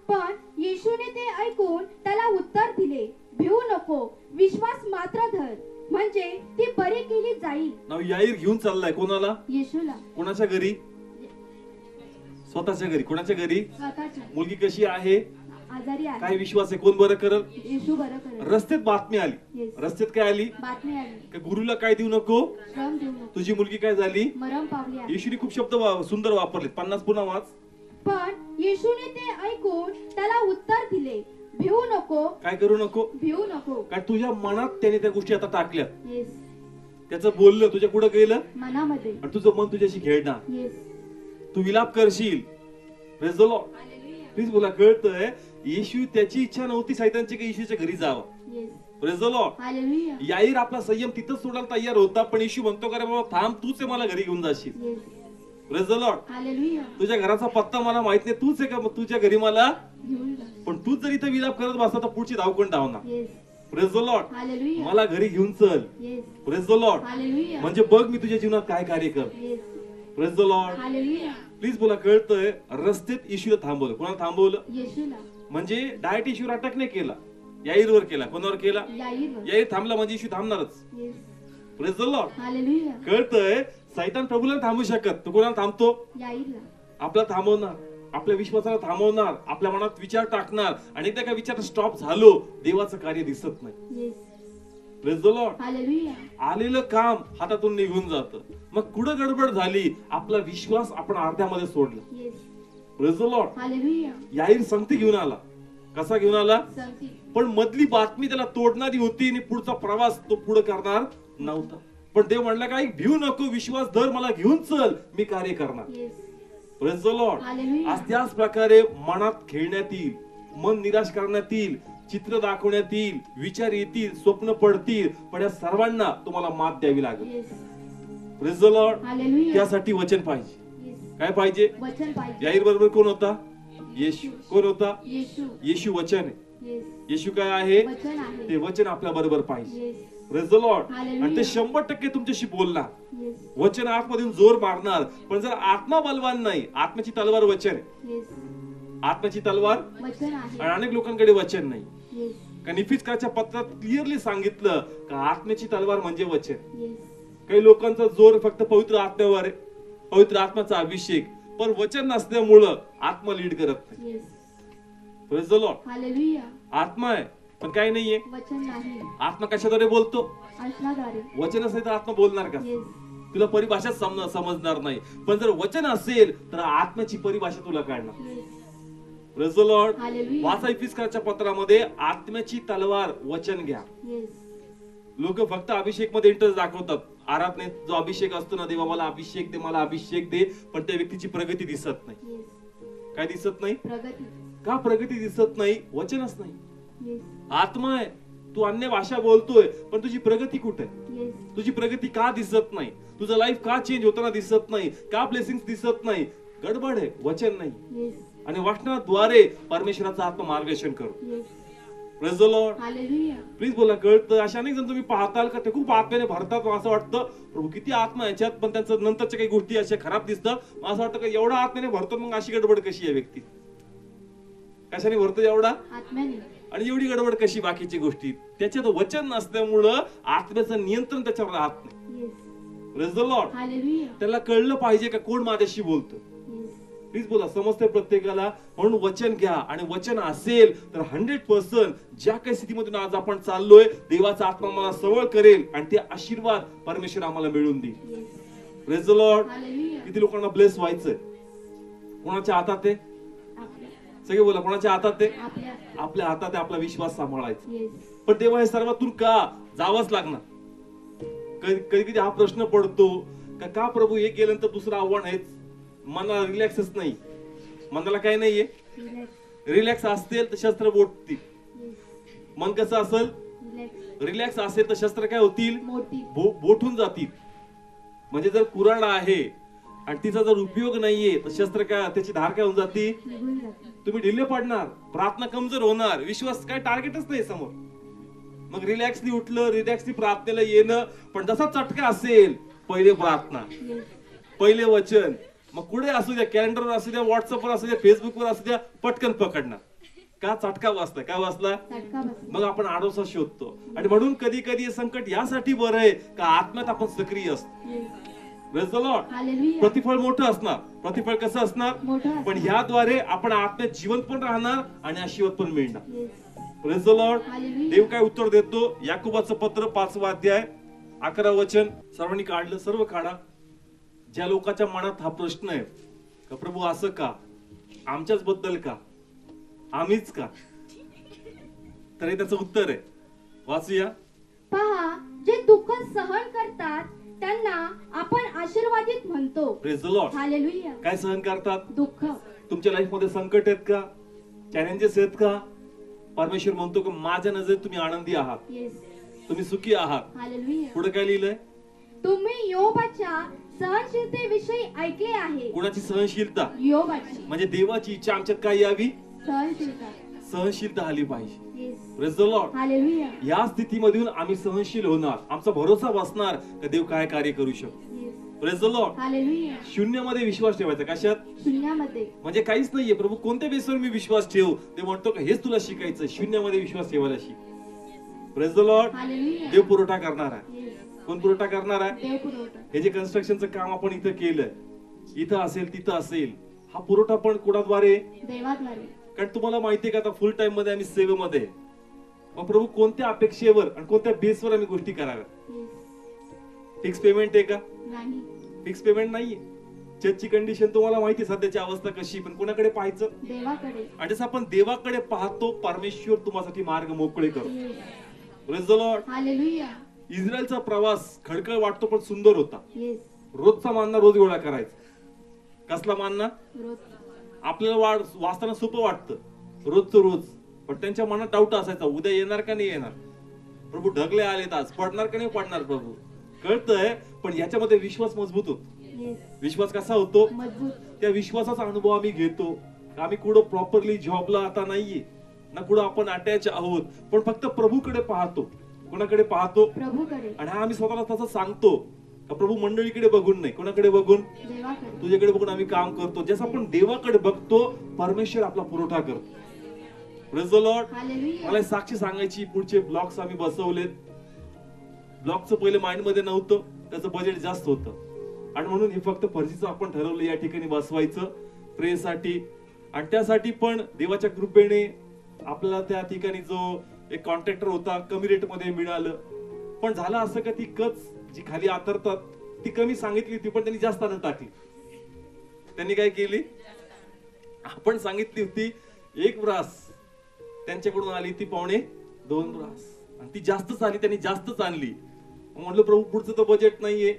पण येशूने ते ऐकून त्याला उत्तर दिले भिवू नको, विश्वास मात्र धर, म्हणजे ती बरी केली जाईल. नाव याईर घेऊन चाललाय कोणाला? येशूला. कोणाच्या घरी? स्वतःच्या घरी. कोणाच्या घरी? स्वतःच्या. मुलगी कशी आहे? आजारी आहे. काय विश्वास आहे? कोण बरं करल? येशू बरं करेल. रस्त्यात बातमी आली. Yes. रस्त्यात काय आली? बातमी आली. का गुरुला काय देऊ नको? श्रम देऊ नको, तुझी मुलगी काय झाली? मरण पावली आहे. येशूने खूप शब्द सुंदर वापरले. 50 पुन्हा वाच. पण येशूने ते ऐकून त्याला उत्तर दिले भिवू नको, काय करू नको? भिवू नको. कारण तुझ्या मनात त्याने त्या गोष्टी आता टाकल्या. येस त्याचं बोललं तुझ्या पुढे गेलं मनामध्ये. आणि तुझं मन तुझ्याशी खेळणार. येस तू विलाप करशील. Praise the Lord. प्लीज बोला. कळतंय येशू त्याची इच्छा नव्हती सैतानची की येशूच्या घरी जावं. Yes Praise the Lord. Hallelujah. याईर आपला संयम तिथंच सोडायला तयार होता पण येशू म्हणतो का रे बाबा थांब, तूच आहे मला घरी घेऊन जाशील. Yes Praise the Lord. Hallelujah. तुझ्या घराचा पत्ता मला माहित नाही, तूच आहे का मग तुझ्या घरी मला? घेऊन जा. पण तूच जर इथं विलाप करत बसला तर पुढची धाव कोण धावणार? Yes Praise the Lord. Hallelujah. मला घरी घेऊन चल. Yes Praise the Lord. Hallelujah. म्हणजे बघ मी तुझ्या जीवनात काय कार्य कर. Yes Praise the Lord. Hallelujah. Please बोला. कळतंय रस्त्यात येशूला थांबवलं. कोणाला थांबवलं? येशूला. म्हणजे डायरेक्ट येशूवर अटॅक नाही केला, याईरवर केला. कोणावर केला? याईरवर. याईर थांबला म्हणजे येशू थांबणारच. Yes Praise the Lord. Hallelujah. कळतंय सैतान प्रभूला नाही थांबू शकत. तो कोणाला थांबतो? याईरला. आपल्याला थांबवणार, आपल्या विश्वासाला थांबवणार, आपल्या मनात विचार टाकणार आणि एकदा का विचार स्टॉप झालो देवाचं कार्य दिसत नाही. Yes Praise the Lord. Hallelujah. आलेलं काम हातातून निघून जातं. मग कुठं गडबड झाली? आपला विश्वास आपण अर्ध्यामध्ये सोडला. Yes Praise the Lord. Hallelujah. याईर संगती घेऊन आला. कसा घेऊन आला? संगती. पण मधली बातमी त्याला तोडणारी होती आणि पुढचा प्रवास तो पुढे करणार नव्हता. पण देव म्हणला काय भिवू नको, विश्वास धर, मला घेऊन चल, मी कार्य करणार. Yes Praise the Lord. Hallelujah. आज त्याच प्रकारे मनात खेळण्यात येईल, मन निराश करण्यात येईल, चित्र दाखवण्यात येईल, विचार येतील, स्वप्न पडतील, पण या सर्वांना तुम्हाला मात द्यावी लागेल. Yes Praise the Lord. Hallelujah. त्यासाठी वचन पाहिजे. येस काय पाहिजे? वचन पाहिजे. याईर बरोबर कोण होता? येशू. कोण होता? येशू. येशू वचन आहे. येस येशू काय आहे? वचन आहे. ते वचन आपल्या बरोबर पाहिजे. Yes praise the Lord. Hallelujah. आणि ते 100% तुमच्याशी बोलणार. Yes. वचन आतमधून जोर मारणार. पण जर आत्मा बलवान नाही, आत्म्याची तलवार वचन आहे. Yes. आत्म्याची तलवार वचन आहे. आणि अनेक लोकांकडे वचन नाही. Yes. कारण इफिसकाच्या पत्रात क्लिअरली सांगितलं का आत्म्याची तलवार म्हणजे वचन. Yes. काही लोकांचा जोर फक्त पवित्र आत्म्यावर आहे, पवित्र आत्म्याचा अभिषेक, पण वचन नसल्यामुळं आत्मा लीड करत नाही. Yes. Praise the Lord. Hallelujah. आत्मा आहे पण काही नाहीये. वचन नाही. आत्मा कशाद्वारे बोलतो? आत्म्याद्वारे. वचन असेल तर आत्मा बोलणार का? Yes. तुला परिभाषा समजणार नाही. पण जर वचन असेल तर आत्म्याची परिभाषा तुला कळणार. Yes. Praise the Lord. Hallelujah. वाचा इफिसकाच्या पत्रामध्ये आत्म्याची तलवार वचन घ्या. Yes. लोक फक्त अभिषेक मध्ये इंटरेस्ट दाखवतात. आराधनेत जो अभिषेक असतो ना, देवा मला अभिषेक दे, मला अभिषेक दे, पण त्या व्यक्तीची प्रगती दिसत नाही. Yes. काय दिसत नाही? प्रगती. का प्रगती दिसत नाही? वचनच नाही. Yes. आत्मा आहे, तू अन्य भाषा बोलतोय पण तुझी प्रगती कुठे आहे? Yes. तुझी प्रगती का दिसत नाही? तुझं लाईफ का चेंज होताना दिसत नाही? का ब्लेसिंग दिसत नाही? गडबड आहे, वचन नाही. Yes. आणि वचनाद्वारे परमेश्वराचा आत्मा मार्गदर्शन करू. Yes. Praise the Lord. Hallelujah. Please बोला. कळतं अशा अनेक जण तुम्ही पाहताल का ते खूप आत्म्याने भरतात, असं वाटतं प्रभू किती आत्मा याच्यात, पण त्यांचं नंतरच्या काही गोष्टी अशा खराब दिसतात. असं वाटतं का एवढा आत्म्याने भरतो मग अशी गडबड कशी आहे व्यक्ती? कशाने भरतो एवढा? आत्म्याने. आणि एवढी गडबड कशी बाकीची गोष्टी? त्याच्यात वचन नसल्यामुळं आत्म्याचं नियंत्रण त्याच्यावर राहत नाही. Yes. Praise the Lord. Hallelujah. त्याला कळलं पाहिजे का कोण माझ्याशी बोलतो. Yes. प्लीज बोला. समजते प्रत्येकाला. म्हणून वचन घ्या आणि वचन असेल तर 100% ज्या काही स्थितीमधून आज आपण चाललोय देवाचा आत्मा मला सवळ करेल आणि ते आशीर्वाद परमेश्वर आम्हाला मिळवून देईल. Yes. Praise the Lord. Hallelujah. किती लोकांना ब्लेस व्हायचंय? कोणाच्या हातात आहे? आपल्या. सगळे बोला. कोणाच्या हातात आहे? आपल्या. आपल्या हातात आहे आपला विश्वास सांभाळायचा. Yes. पण तेव्हा हे सर्वातून का जावंच लागणार? कधी कधी हा प्रश्न पडतो का प्रभू एक गेल्यानंतर दुसरं आव्हान आहेच. मनाला रिलॅक्सच नाही. मनाला काय नाहीये? Relax. रिलॅक्स असतील तर शस्त्र बोटतील. Yes. मन कसं असेल? Relax. रिलॅक्स असेल तर शस्त्र काय होतील? मोठी. बोटून जातील. म्हणजे जर कुऱ्हाड आहे आणि तिचा जर उपयोग नाहीये तर शस्त्र काय, त्याची धार काय होऊन जाती? निघून जाते. तुम्ही ढिल्ले पडणार, प्रार्थना कमजोर होणार, विश्वास काय टार्गेटच नाही समोर. मग रिलॅक्सली उठलं, रिलॅक्सली प्रार्थनेला येणं, पण जसा चटका असेल पहिले प्रार्थना, Yes. पहिले वचन, मग कुठे असू द्या, कॅलेंडरवर असू द्या, व्हॉट्सअपवर असू द्या, फेसबुकवर असू द्या, पटकन पकडणार. का? चटका वाचला. काय वाचला? चटका बसला. मग आपण आडोसा शोधतो. आणि म्हणून कधी कधी हे संकट यासाठी बरं आहे का आत्म्यात आपण सक्रिय असतो. Yes. Praise the Lord. Hallelujah. प्रतिफळ मोठं असणार. प्रतिफळ कसं असणार? मोठं असणार. पण ह्याद्वारे आपण आत्म्यात जिवंत पण राहणार आणि आशीर्वाद पण मिळणार. Yes. Praise the Lord. Hallelujah. देव काय उत्तर देतो? याकोबाचं पत्र 5वा अध्याय 11 वचन. सर्वांनी काढलं? सर्व काढा. ज्या लोकांच्या मनात हा प्रश्न आहे का प्रभू असं का, आमच्याच बद्दल का, आम्हीच का, तर हे त्याचं उत्तर आहे. वाचूया. पहा, जे दुःख सहन करतात त्यांना आपण आशीर्वादित म्हणतो. Praise the Lord. हालेलुया. काय सहन करतात? दुःख. तुमच्या लाईफ मध्ये संकट आहेत का, चॅलेंजेस आहेत का? परमेश्वर म्हणतो की माझ्या नजरेत तुम्ही आनंदी आहात, येस. तुम्ही सुखी आहात. हालेलुया. पुढे काय लिहिलंय? तुम्ही योबाच्या सहनशीलतेविषयी ऐकले आहे. कुणाची सहनशीलता? योबाची म्हणजे देवाची इच्छा आमच्यात काय यावी? सहनशीलता. सहनशीलता आली पाहिजे. Yes. Praise the Lord. Hallelujah. या स्थितीमधून आम्ही सहनशील होणार. आमचा भरोसा बसणार का देव काय कार्य करू शकतो. Yes. Praise the Lord. Hallelujah. शून्यामध्ये विश्वास ठेवायचा. कशात? शून्यामध्ये. म्हणजे काहीच नाहीये प्रभू, कोणत्या बेसवर मी विश्वास ठेवू? ते म्हणतो का हेच तुला शिकायचं, शून्यामध्ये विश्वास ठेवायला शिक. Praise the Lord. हालेलुया. देव पुरवठा करणार आहे. येस. कोण पुरवठा करणार आहे? देव पुरवठा. हे जे कन्स्ट्रक्शनचं काम आपण इथं केलंय, इथं असेल तिथं असेल, हा पुरवठा पण कोणाद्वारे? देवाद्वारे. कारण तुम्हाला माहितीये का आता फुल टाइम मध्ये आम्ही सेवेमध्ये आहे. मग प्रभू कोणत्या अपेक्षेवर आणि कोणत्या बेसवर आम्ही गोष्टी कराव्या? येस. फिक्स पेमेंट आहे का? नाही. फिक्स पेमेंट नाहीये. चर्चची कंडिशन तुम्हाला माहिती आहे, सध्याची अवस्था कशी, पण कोणाकडे पाहायचं? देवाकडे. आणि जसं आपण देवाकडे पाहतो, परमेश्वर तुम्हासाठी मार्ग मोकळे करू. Yes. Praise the Lord. Hallelujah. इस्रायलचा प्रवास खडखळ वाटतो पण सुंदर होता. येस. रोजचा मानना रोज गोळा करायचा. कसला मानना? रोज. आपल्याला वाचताना सोपं वाटतं रोजचं रोज, पण त्यांच्या मनात डाऊट असायचा, उद्या येणार का नाही येणार, प्रभू ढगले आलेत आज, पडणार का नाही पडणार प्रभू. कळतंय, पण ह्याच्यामध्ये विश्वास मजबूत होतो. येस. विश्वास कसा होतो? मजबूत. त्या विश्वासाचा अनुभव आम्ही घेतो. आम्ही कुठं प्रॉपरली जॉबला आता नाहीये ना, कुठं आपण अटॅच आहोत, पण फक्त प्रभूकडे पाहतो. कोणाकडे पाहतो? प्रभूकडे. आणि हा आम्ही स्वतःला तसं सांगतो का प्रभू मंडळीकडे बघून नाही, कोणाकडे बघून? देवाकडे. तुझ्याकडे बघून आम्ही काम करतो. जसं आपण देवाकडे बघतो परमेश्वर आपला पुरवठा करतो. Praise the Lord. हालेलुया. मला एक साक्षी सांगायची. पुढचे ब्लॉग्स आम्ही बसवलेत. ब्लॉगचं पहिले माइंड मध्ये नव्हतं, त्याचं बजेट जास्त होतं आणि म्हणून हे फक्त फर्जीचं आपण ठरवलं या ठिकाणी बसवायचं प्रेसाठी. आणि त्यासाठी पण देवाच्या कृपेने आपल्याला त्या ठिकाणी जो एक कॉन्ट्रॅक्टर होता कमी रेट मध्ये मिळालं. पण झालं असं का ती कच जी खाली आतरतात ती कमी सांगितली होती पण त्यांनी जास्त आणत टाकली. त्यांनी काय केली? आपण सांगितली होती 1 ब्रास, त्यांच्याकडून आली ती 2.25 ब्रास आणि ती जास्तच आली, त्यांनी जास्तच आणली. म्हणलं प्रभू पुढचं तर बजेट नाहीये.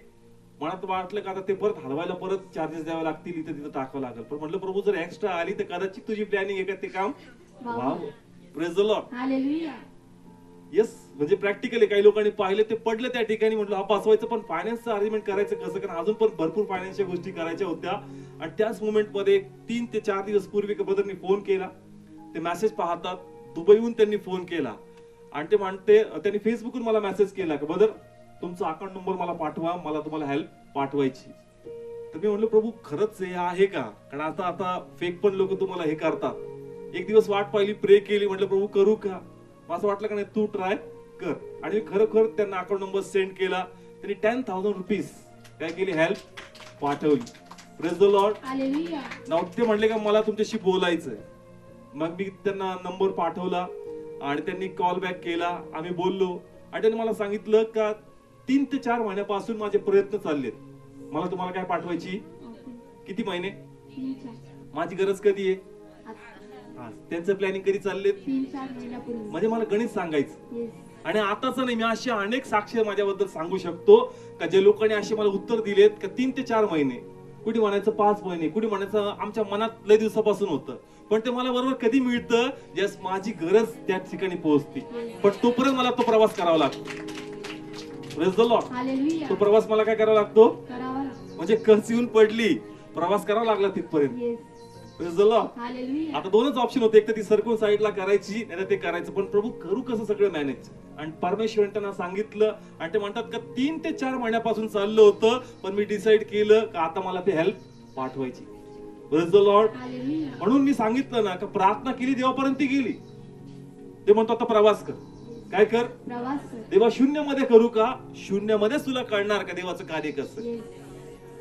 मनात वाटलं का आता ते परत हलवायला परत चार्जेस द्यावे लागतील, इथं तिथं टाकावं लागेल. पण म्हटलं प्रभू जर एक्स्ट्रा आली तर कदाचित तुझी प्लॅनिंग आहे का ते काम व्हावं. Praise the Lord. Hallelujah. Yes, म्हणजे प्रॅक्टिकली काही लोकांनी पाहिले ते पडले त्या ठिकाणी. म्हटलं हा बसवायचं पण फायनान्सचं अरेंजमेंट करायचं कसं, कारण अजून पण भरपूर फायनान्सच्या गोष्टी करायच्या होत्या. आणि त्याच मोमेंट मध्ये 3 ते 4 दिवस पूर्वी ब्रदरनी फोन केला. ते मेसेज पाहतात, दुबईहून त्यांनी फोन केला आणि ते म्हणते त्यांनी फेसबुकवरून मला मेसेज केला की ब्रदर तुमचा अकाउंट नंबर मला पाठवा, मला तुम्हाला हेल्प पाठवायची. तर मी म्हणलं प्रभू खरंच हे आहे का? कारण आता फेक पण लोक तुम्हाला हे करतात. एक दिवस वाट पाहिली, प्रे केली, म्हटलं प्रभू करू का? असं वाटलं का नाही तू ट्राय कर. आणि मी खरोखर त्यांना अकाउंट नंबर सेंड केला. त्यांनी 10,000 रुपीज काय केली, हेल्प पाठवली. Praise the Lord. हालेलुया. नाव ते म्हणले का मला तुमच्याशी बोलायचंय. मग मी त्यांना नंबर पाठवला आणि त्यांनी कॉल बॅक केला. आम्ही बोललो आणि त्यांनी मला सांगितलं का 3 ते 4 महिन्यापासून माझे प्रयत्न चाललेत. मला तुम्हाला काय पाठवायची? किती महिने? 3-4. माझी गरज कधी आहे? त्यांचं प्लॅनिंग कधी चाललेत? 3-4 महिन्यापूर्वी. म्हणजे मला गणित सांगायचं. येस. आणि आताच नाही, मी असे अनेक साक्ष माझ्याबद्दल सांगू शकतो का जे लोकांनी असे मला उत्तर दिलेत का 3 ते 4 महिने, कुणी म्हणायचं 5 महिने, कुणी म्हणायचं आमच्या मनात लय दिवसापासून होतं. पण ते मला बरोबर कधी मिळतं ज्यास माझी गरज त्या ठिकाणी पोहोचते. पण तोपर्यंत मला तो प्रवास करावा लागतो. Praise the Lord. हालेलुया. तो प्रवास मला काय करावा लागतो? करावा लागतो. म्हणजे कच येऊन पडली, प्रवास करावा लागला तिथपर्यंत. Yes. Praise the Lord. Hallelujah. आता 2च ऑप्शन होते, एक तर ती सरकून साईडला करायची नाही ते करायचं. पण प्रभू करू कसं सगळं मॅनेज? आणि परमेश्वर त्यांना सांगितलं आणि ते म्हणतात का 3 ते 4 महिन्यापासून चाललं होतं पण मी डिसाईड केलं का आता मला ते हेल्प पाठवायची. Praise the Lord. हालेलुया. म्हणून मी सांगितलं ना का प्रार्थना केली देवापर्यंत ती गेली. ते म्हणतो आता प्रवास कर. काय कर? प्रवास कर. देवा शून्यामध्ये करू का? शून्यामध्येच तुला कळणार का देवाचं कार्य कसं. Yes.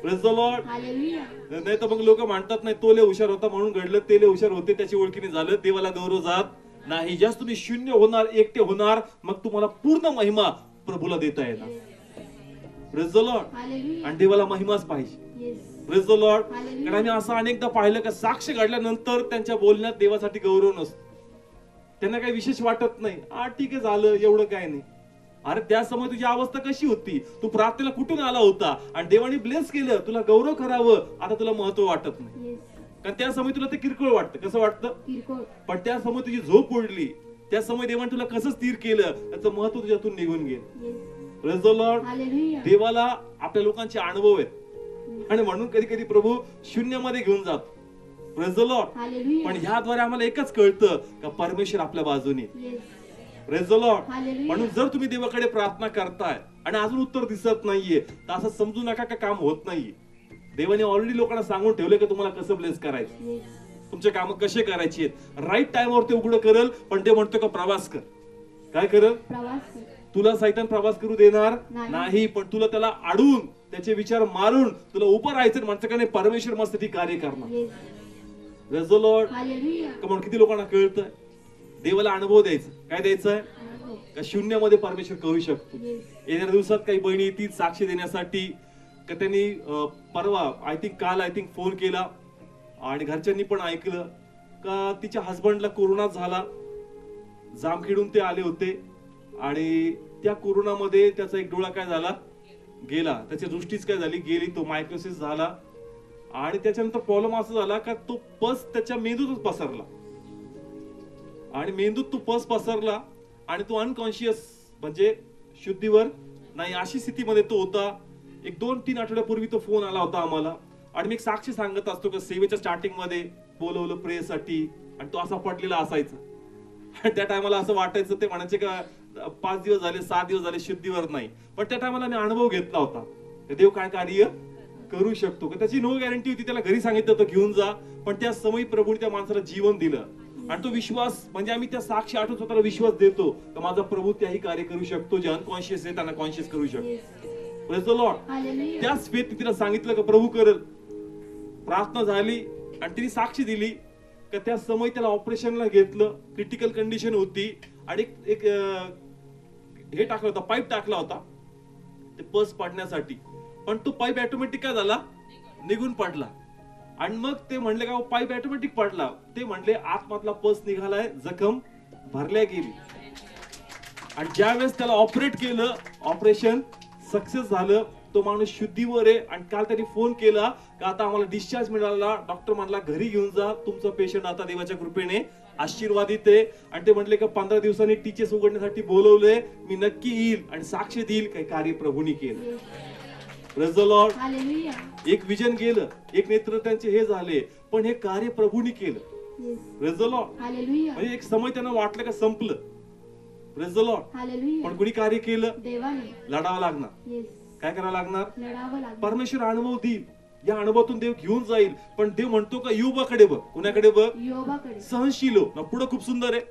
Praise the Lord. Hallelujah. नाही तर मग लोक म्हणतात नाही तो लय हुशार होता म्हणून घडलं, ते लय हुशार होते त्याची ओळखीने झालं. देवाला गौरव जात नाही. ज्यास तुम्ही शून्य होणार, एकटे होणार, मग तुम्हाला पूर्ण महिमा प्रभूला देता येणार. Praise the Lord. हालेलुया. आणि देवाला महिमाच पाहिजे. Yes. Praise the Lord. Hallelujah. कारण आम्ही असं अनेकदा पाहिलं का साक्ष घडल्यानंतर त्यांच्या बोलण्यात देवासाठी गौरव नसतो. त्यांना काही विशेष वाटत नाही. ठीक आहे झालं, एवढं काय नाही. अरे त्या समय तुझी अवस्था कशी होती? तू प्रार्थनेला कुठून आला होता आणि देवाने ब्लेस केलं, तुला गौरव करावं, आता तुला महत्व वाटत नाही. येस. कारण त्या समय तुला ते किरकोळ वाटतं. कसं वाटतं? किरकोळ. पण त्या समय तुझी झोप उडली, त्या समय देवाने तुला कसं स्थिर केलं त्याचं महत्व तुझ्यातून निघून गेलं. Yes. Praise the Lord. Hallelujah. देवाला आपल्या लोकांचे अनुभव आहेत आणि म्हणून कधी कधी प्रभू शून्यामध्ये घेऊन जातो. Praise the Lord. हालेलुया. पण ह्याद्वारे आम्हाला एकच कळतं का परमेश्वर आपल्या बाजूने. Yes. Praise the Lord. Hallelujah. म्हणून जर तुम्ही देवाकडे प्रार्थना करताय आणि अजून उत्तर दिसत नाहीये तर असं समजू नका का काम होत नाहीये. देवाने ऑलरेडी लोकांना सांगून ठेवले की तुम्हाला कसं ब्लेस करायचं, येस. तुमचे काम कसे करायचे आहेत. राईट टाइमवर ते उघडं करल. पण ते म्हणतो का प्रवास कर. काय करल? प्रवास कर. तुला सैतान प्रवास करू देणार नाही. नाही. पण तुला त्याला अडवून त्याचे विचार मारून तुला उभं राहायचं. म्हणतं का नाही परमेश्वर मस्त ती कार्य करणार. Yes. Praise the Lord. Hallelujah. म्हणून किती लोकांना कळतंय देवाला अनुभव द्यायचा. काय द्यायचंय? का शून्यामध्ये परमेश्वर करू शकतो. येस. येणाऱ्या दिवसात काही बहिणी येतील साक्षी देण्यासाठी का त्यांनी परवा काल फोन केला आणि घरच्यांनी पण ऐकलं का तिच्या हसबंडला कोरोना झाला. जामखेडून ते आले होते आणि त्या कोरोनामध्ये त्याचा एक डोळा काय झाला, गेला. त्याची दृष्टीच काय झाली, गेली. तो मायक्रोसिस झाला आणि त्याच्यानंतर प्रॉब्लेम असा झाला का तो पस त्याच्या मेंदूतच पसरला आणि मेंदूत तो पस पसरला आणि तो अनकॉन्शियस म्हणजे शुद्धीवर नाही अशी स्थितीमध्ये तो होता. एक 2-3 आठवड्यापूर्वी तो फोन आला होता आम्हाला आणि मी एक साक्षी सांगत असतो का सेवेच्या स्टार्टिंग मध्ये बोलवलं प्रेयरसाठी आणि तो असा पडलेला असायचा. त्या टायमाला असं वाटायचं, ते म्हणायचे का 5 दिवस झाले, 7 दिवस झाले शुद्धीवर नाही, पण त्या टायमाला मी अनुभव घेतला होता की देव काय कार्य करू शकतो. त्याची नो गॅरंटी होती. त्याला घरी सांगितलं होतं घेऊन जा, पण त्या समयी प्रभूने त्या माणसाला जीवन दिलं. आणि तो विश्वास म्हणजे आम्ही त्या साक्षी आठवत स्वतःला विश्वास देतो की माझा प्रभू त्याही कार्य करू शकतो, जे अनकॉन्शियस आहे त्यांना कॉन्शियस करू शकतो. Praise the Lord. त्याच फेथ तिला सांगितलं की प्रभू करेल. प्रार्थना झाली आणि तिने साक्षी दिली की त्या समय त्याला ऑपरेशनला घेतलं. क्रिटिकल कंडिशन होती आणि एक हे टाकला होता, पाईप टाकला होता ते पस पाडण्यासाठी, पण तो पाईप ऑटोमॅटिक काय झाला, निघून पडला. आणि मग ते म्हणले का पाईप ऑटोमॅटिक पडला, ते म्हणले आतमधला पस निघालाय, जखम भरल्या गेली. आणि ज्या वेळेस त्याला ऑपरेट केलं, ऑपरेशन सक्सेस झालं, तो माणूस शुद्धीवर आहे. आणि काल त्यांनी फोन केला की आता आम्हाला डिस्चार्ज मिळाला, डॉक्टर म्हणला घरी घेऊन जा, तुमचा पेशंट आता देवाच्या कृपेने आशीर्वादित आहे. आणि ते म्हणले की 15 दिवसांनी टीचर्स उघडण्यासाठी बोलवलंय, मी नक्की येईल आणि साक्ष देईल काही कार्य प्रभूंनी केलं. Praise the Lord. एक विजन गेलं, एक नेत्र त्यांचे हे झाले, पण हे कार्य प्रभूंनी केलं. Praise the Lord. म्हणजे एक समय त्यांना वाटलं का संपलं. Praise the Lord. पण कुणी कार्य केलं, लढावं लागणार. काय करावं लागणार, परमेश्वर अनुभव देईल, या अनुभवातून देव घेऊन जाईल. पण देव म्हणतो का योबाकडे बघ. कुणाकडे बघ, सहनशील हो. पुढे खूप सुंदर आहे.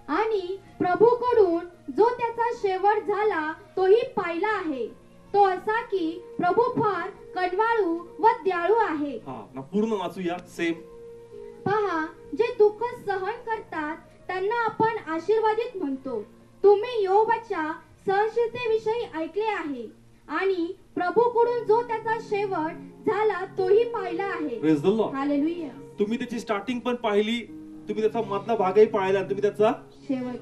आणि प्रभूकडून जो त्याचा शेवट झाला तोही पाहिला आहे, तो असा की प्रभू फार कणवाळू व दयाळू आहे. पूर्ण वाचूया. सेम. पहा, जे दुःख सहन करतात त्यांना आपण आशीर्वादित म्हणतो. तुम्ही योबाच्या सहनशीलतेविषयी ऐकले आहे आणि प्रभूकडून जो त्याचा शेवट झाला तोही पाहिला आहे. Praise the Lord. हालेलुया. तुम्ही त्याची स्टार्टिंग पण पाहिली, तुम्ही त्याचा मधला भागही पाहिला, तुम्ही त्याचा शेवट.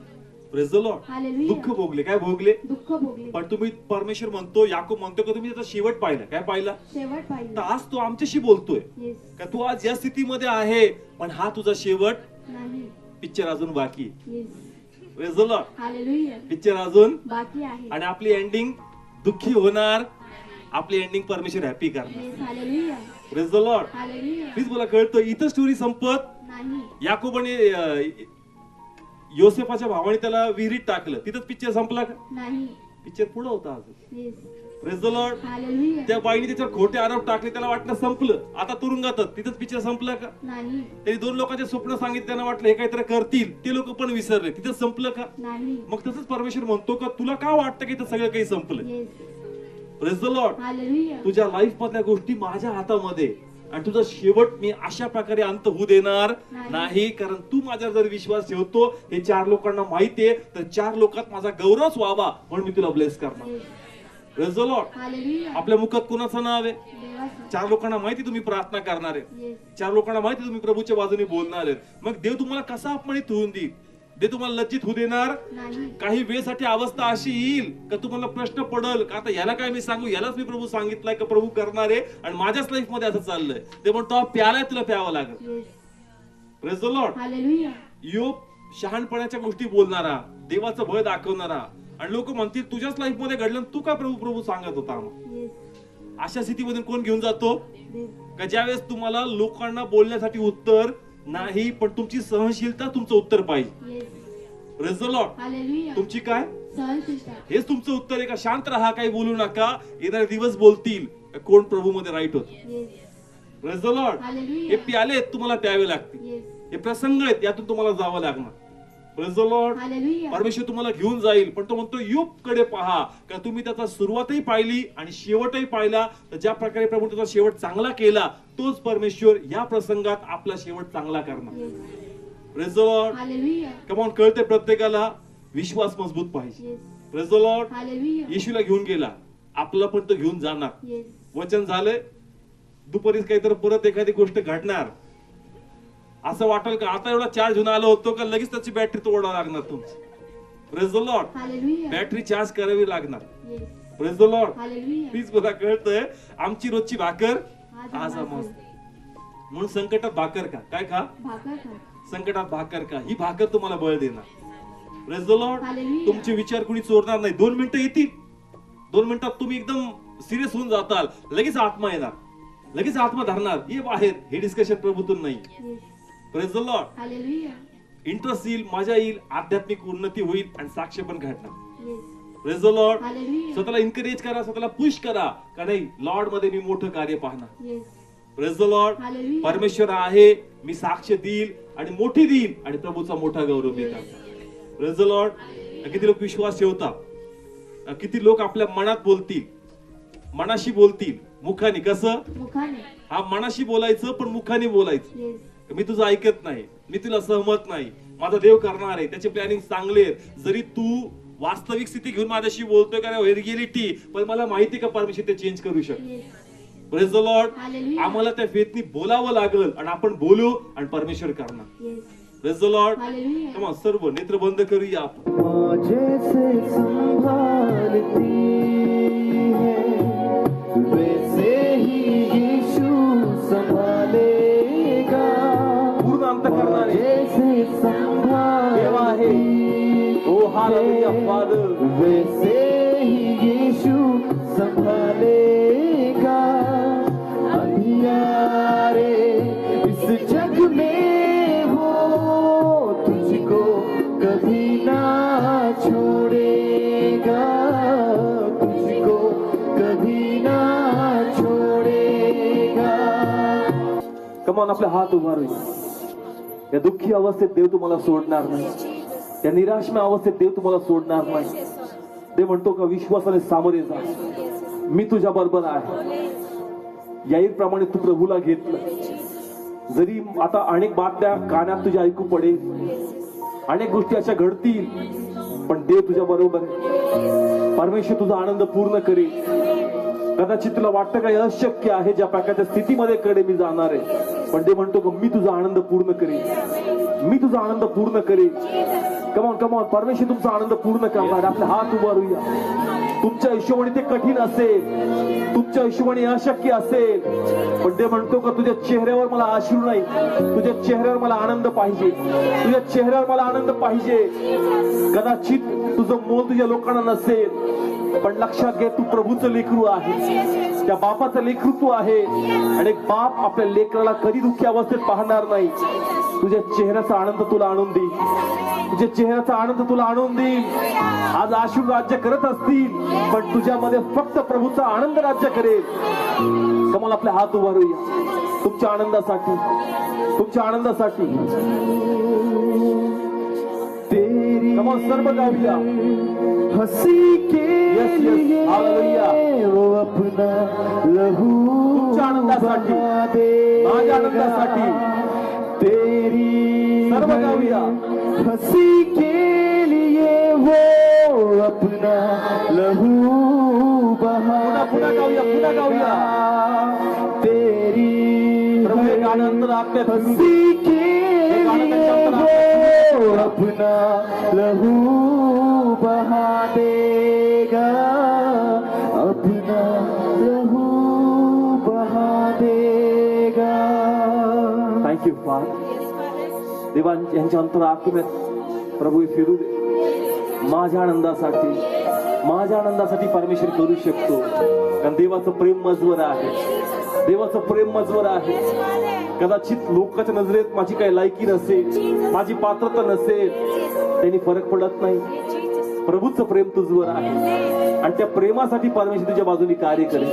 Praise the Lord. हालेलुया. दुःख भोगले. काय भोगले, दुःख भोगले. पण तुम्ही परमेश्वर म्हणतो, याकूब म्हणतो की तुम्ही त्याचा शेवट पाहिला. काय पाहिला, शेवट पाहिला. तर आज तो आमच्याशी बोलतोय का तू आज या स्थितीमध्ये आहे, पण हा तुझा शेवट नाही. पिक्चर अजून बाकी. Praise the Lord. Hallelujah. Picture अजून बाकी आहे. आणि आपली एंडिंग दुःखी होणार, आपली एंडिंग परमेश्वर हॅपी करणार. Hallelujah. Praise the Lord. Hallelujah. Please मला कळतं इथं स्टोरी संपत नाही. याकोबाने योसेफाच्या भावाने त्याला विहिरीत टाकलं, तिथंच पिक्चर संपला का, नाही. पिक्चर पुढे होता अजून. Praise the Lord. हालेलुया. त्या बाईने त्याच्यावर खोटे आरोप टाकले, त्याला वाटलं संपलं, आता तुरुंगात, तिथंच पिक्चर संपला का, नाही. त्यांनी 2 लोकांचे स्वप्न सांगितले, त्यांना वाटलं हे काहीतरी करतील, ते लोक पण विसरले, तिथं संपलं का. नाही. मग तसंच परमेश्वर म्हणतो का तुला का वाटतं की इथं सगळं काही संपलं. Praise the Lord. हालेलुया. तुझ्या लाईफ मधल्या गोष्टी माझ्या हातामध्ये, आणि तुझा शेवट मी अशा प्रकारे अंत होऊ देणार नाही. कारण तू माझ्यावर जर विश्वास ठेवतो, हे 4 लोकांना माहितीये, तर 4 लोकात माझा गौरवच व्हावा म्हणून मी तुला ब्लेस करणार. Praise the Lord. हालेलुया. आपल्या मुखात कोणाचं नाव आहे, देवाचं. 4 लोकांना माहिती तुम्ही प्रार्थना करणार आहे, 4 लोकांना माहिती तुम्ही प्रभूच्या बाजूने बोलणार आहेत. मग देव तुम्हाला कसा अपमानित होऊन देईल, देव तुम्हाला लज्जित होऊ देणार नाही. काही वेळेसाठी अवस्था अशी येईल का तुम्हाला प्रश्न पडल का आता याला काय मी सांगू, यालाच मी प्रभू सांगितलंय का प्रभू करणार आहे आणि माझ्याच लाईफ मध्ये असं चाललंय. ते म्हणतो प्यालाय तुला प्यावं लागेल. Praise the Lord. हालेलुया. योग शहाणपणाच्या गोष्टी बोलणारा, देवाचं भय दाखवणारा, आणि लोक म्हणतील तुझ्याच लाईफ मध्ये घडलं, तू का प्रभू प्रभू सांगत होता आम्हाला. अशा स्थितीमधून कोण घेऊन जातो का ज्यावेळेस तुम्हाला लोकांना बोलण्यासाठी उत्तर नाही, पण तुमची सहनशीलता तुमचं उत्तर पाहिजे. Praise the Lord. हालेलुया. तुमची काय सहनशीलता, हेच तुमचं उत्तर आहे का शांत राहा, काही बोलू नका, येणारे दिवस बोलतील कोण प्रभू मध्ये राईट होत. Praise the Lord. हालेलुया. हे प्याले आहेत, तुम्हाला प्यावे लागतील, हे प्रसंग आहेत, यातून तुम्हाला जावं लागणार. Praise the Lord. हालेलुया. परमेश्वर तुम्हाला घेऊन जाईल, पण तो म्हणतो योग कडे पहा का तुम्ही त्याचा सुरुवातही पाहिली आणि शेवटही पाहिला, तर ज्या प्रकारे प्रभू त्याचा शेवट चांगला केला, तोच परमेश्वर या प्रसंगात आपला शेवट चांगला करणार. Praise the Lord. Hallelujah. Come on, कळते प्रत्येकाला विश्वास मजबूत पाहिजे. Praise the Lord. हालेलुया. येशूला घेऊन गेला, आपला पण तो घेऊन जाणार. येस. वचन झालंय, दुपारीच काहीतरी परत एखादी गोष्ट घडणार. असं वाटेल का आता एवढा चार्ज होऊन आलो होतो का लगेच त्याची बॅटरी तोडावं लागणार तुमची. Praise the Lord. Hallelujah. Battery charge करावी लागणार. Yes. Praise the Lord. Hallelujah. Please मला कळतंय आमची रोजची भाकर आज आमोस. म्हणून संकटात भाकर का, काय खा, भाकर खा. संकटात भाकर का, ही भाकर तुम्हाला बळ देणार. Praise the Lord. हालेलुया. तुमचे विचार कोणी चोरणार नाही. 2 मिनिटं येतील, 2 मिनिटात तुम्ही एकदम सिरियस होऊन जाताल, लगेच आत्मा येणार, लगेच आत्मा धरणार, ये बाहेर, हे डिस्कशन प्रभूतून नाही. Yes. Praise the Lord. Hallelujah. Interest येईल, मजा येईल, आध्यात्मिक उन्नती होईल आणि साक्ष पण घडणार. Yes. Praise the Lord. Hallelujah. स्वतःला इन्करेज करा, स्वतःला पुश करा का नाही, लॉर्ड मध्ये मी मोठं कार्य पाहणार. Yes. Praise the Lord. Hallelujah. परमेश्वर आहे, मी साक्ष देईल आणि मोठी देईल आणि प्रभूचा मोठा गौरव मी करणार. Praise the Lord. किती लोक विश्वास ठेवतात, किती लोक आपल्या मनात बोलतील, मनाशी बोलतील, मुखाने. कसं? मुखाने. हा, मनाशी बोलायचं पण मुखाने बोलायचं. Yes. मी तुझं ऐकत नाही, मी तुला सहमत नाही, माझा देव करणार आहे, त्याचे प्लॅनिंग चांगले आहेत. जरी तू वास्तविक स्थिती घेऊन माझ्याशी बोलतोय का नाही, रिअलिटी, पण मला माहिती का परमेश्वर ते चेंज करू शकतो. Yes. Praise the Lord. Hallelujah. आम्हाला त्या फेथनी बोलावं लागल आणि आपण बोलू आणि परमेश्वर करणार. Yes. Praise the Lord. Hallelujah. कमा सर्व नेत्र बंद करूया आपण. मुझे से संभालती है वैसे ही यीशु संभालेगा. पूर्ण अंत करणारे जैसे देव आहे. ओ हालेलुया फादर. वैसे ही यीशु संभालेगा. अंधियारे इस जग में वो तुझको कभी ना छोड़ेगा. तुझको कभी ना छोड़ेगा. कमान आपले हात उभारूया. या दुःखी अवस्थेत देव तुम्हाला सोडणार नाही, या निराशमय अवस्थेत देव तुम्हाला सोडणार नाही. देव म्हणतो का विश्वासाने सामोरे जा, मी तुझ्या बरोबर आहे. याईर प्रमाणे तू प्रभूला घेतलं. जरी आता अनेक बातम्या कानात तुझ्या ऐकू पडेल, अनेक गोष्टी अशा घडतील, पण देव तुझ्या बरोबर आहे. परमेश्वर तुझा आनंद पूर्ण करेल. कदाचित तुला वाटतं का अशक्य आहे, ज्या प्रकारच्या स्थितीमध्ये कडे मी जाणार आहे, पण देव म्हणतो का मी तुझा आनंद पूर्ण करेन, मी तुझा आनंद पूर्ण करेन. कमॉन कमॉन, परमेश्वर तुमचा आनंद पूर्ण करणार. आपले हात उभारूया. तुमच्या हिशोबाने ते कठीण असेल, तुमच्या हिशोबाने अशक्य असेल, पण देव म्हणतो का तुझ्या चेहऱ्यावर मला अश्रू नाही, तुझ्या चेहऱ्यावर मला आनंद पाहिजे, तुझ्या चेहऱ्यावर मला आनंद पाहिजे. कदाचित तुझं मोल तुझ्या लोकांना नसेल, पण लक्षात घे तू प्रभूचं लेकरू आहे, त्या बापाचं लेकरू तू आहे. आणि एक बाप आपल्या लेकराला कधी दुःखी अवस्थेत पाहणार नाही. तुझ्या चेहऱ्याचा आनंद तुला आणून देईल, तुझ्या चेहऱ्याचा आनंद तुला आणून देईल. आज आशु राज्य करत असतील, पण तुझ्यामध्ये फक्त प्रभूचा आनंद राज्य करेल. कमाल आपले हात उभारूया तुमच्या आनंदासाठी, तुमच्या आनंदासाठी. तेरी कमाल सर्व गाऊया. हंसी के Yes, yes. लिए Hallelujah. वो अपना लहू तुमच्या आनंदासाठी, बहा देगा. माझ्या आनंदासाठी. तेरी सर्व गाऊया. हंसी के लिए वो अपना लहू बहा पुन्हा गाऊया, पुन्हा गाऊया. तेरी प्रभू एक आनंद आत्म्यात हंसी के लिए वो अपना लहू बहा देगा. अपना लहू बहा देगा. Thank you father. देवा यांच्या अंतरात्म्यात प्रभू फिरू दे. माझ्या आनंदासाठी, माझ्या आनंदासाठी परमेश्वर करू शकतो, कारण देवाचं प्रेम मजवर आहे, देवाचं प्रेम मजवर आहे. कदाचित लोकांच्या नजरेत माझी काही लायकी नसेल, माझी पात्रता नसेल, त्यांनी फरक पडत नाही. प्रभूचं प्रेम तुझवर आहे आणि त्या प्रेमासाठी परमेश्वर तुझ्या बाजूने कार्य करेल.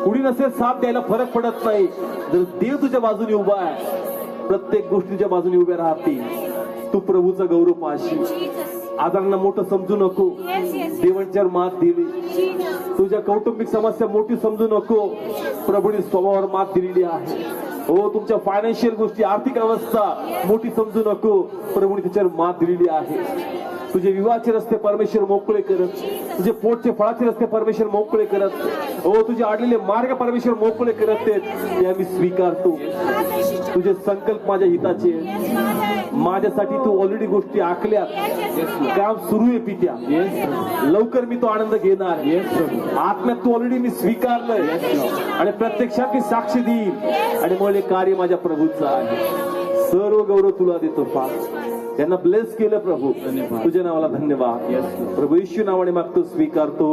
कुणी नसेल साथ द्यायला फरक पडत नाही. जर देव तुझ्या बाजूने उभा आहे, प्रत्येक गोष्टी तुझ्या बाजूने उभ्या राहतील. तू प्रभूचा गौरव पाहशील. आजारांना मोठं समजू नको, देवांच्यावर मात दिली. तुझ्या कौटुंबिक समस्या मोठी समजू नको, प्रभूने स्वभावावर मात दिलेली आहे. हो, तुमच्या फायनान्शियल गोष्टी, आर्थिक अवस्था मोठी समजू नको, प्रभूने त्याच्यावर मात दिलेली आहे. तुझे विवाहाचे रस्ते परमेश्वर मोकळे करत, तुझे पोटचे फळाचे रस्ते परमेश्वर मोकळे करत, हो तुझे आडलेले मार्ग परमेश्वर मोकळे करत आहेत. ते आम्ही स्वीकारतो. तुझे संकल्प माझ्या हिताचे आहेत. माझ्यासाठी तू ऑलरेडी गोष्टी आखल्यात. काम सुरू आहे पित्या. लवकर मी तो आनंद घेणार. आत्म्यात तू ऑलरेडी मी स्वीकारलंय आणि प्रत्यक्षात मी साक्ष देईल आणि मग हे कार्य माझ्या प्रभूचं आहे. सर्व गौरव तुला देतो फादर. त्यांना ब्लेस केलं प्रभू, तुझ्या नावाला धन्यवाद. प्रभू येशू नावाने मागतो, स्वीकारतो.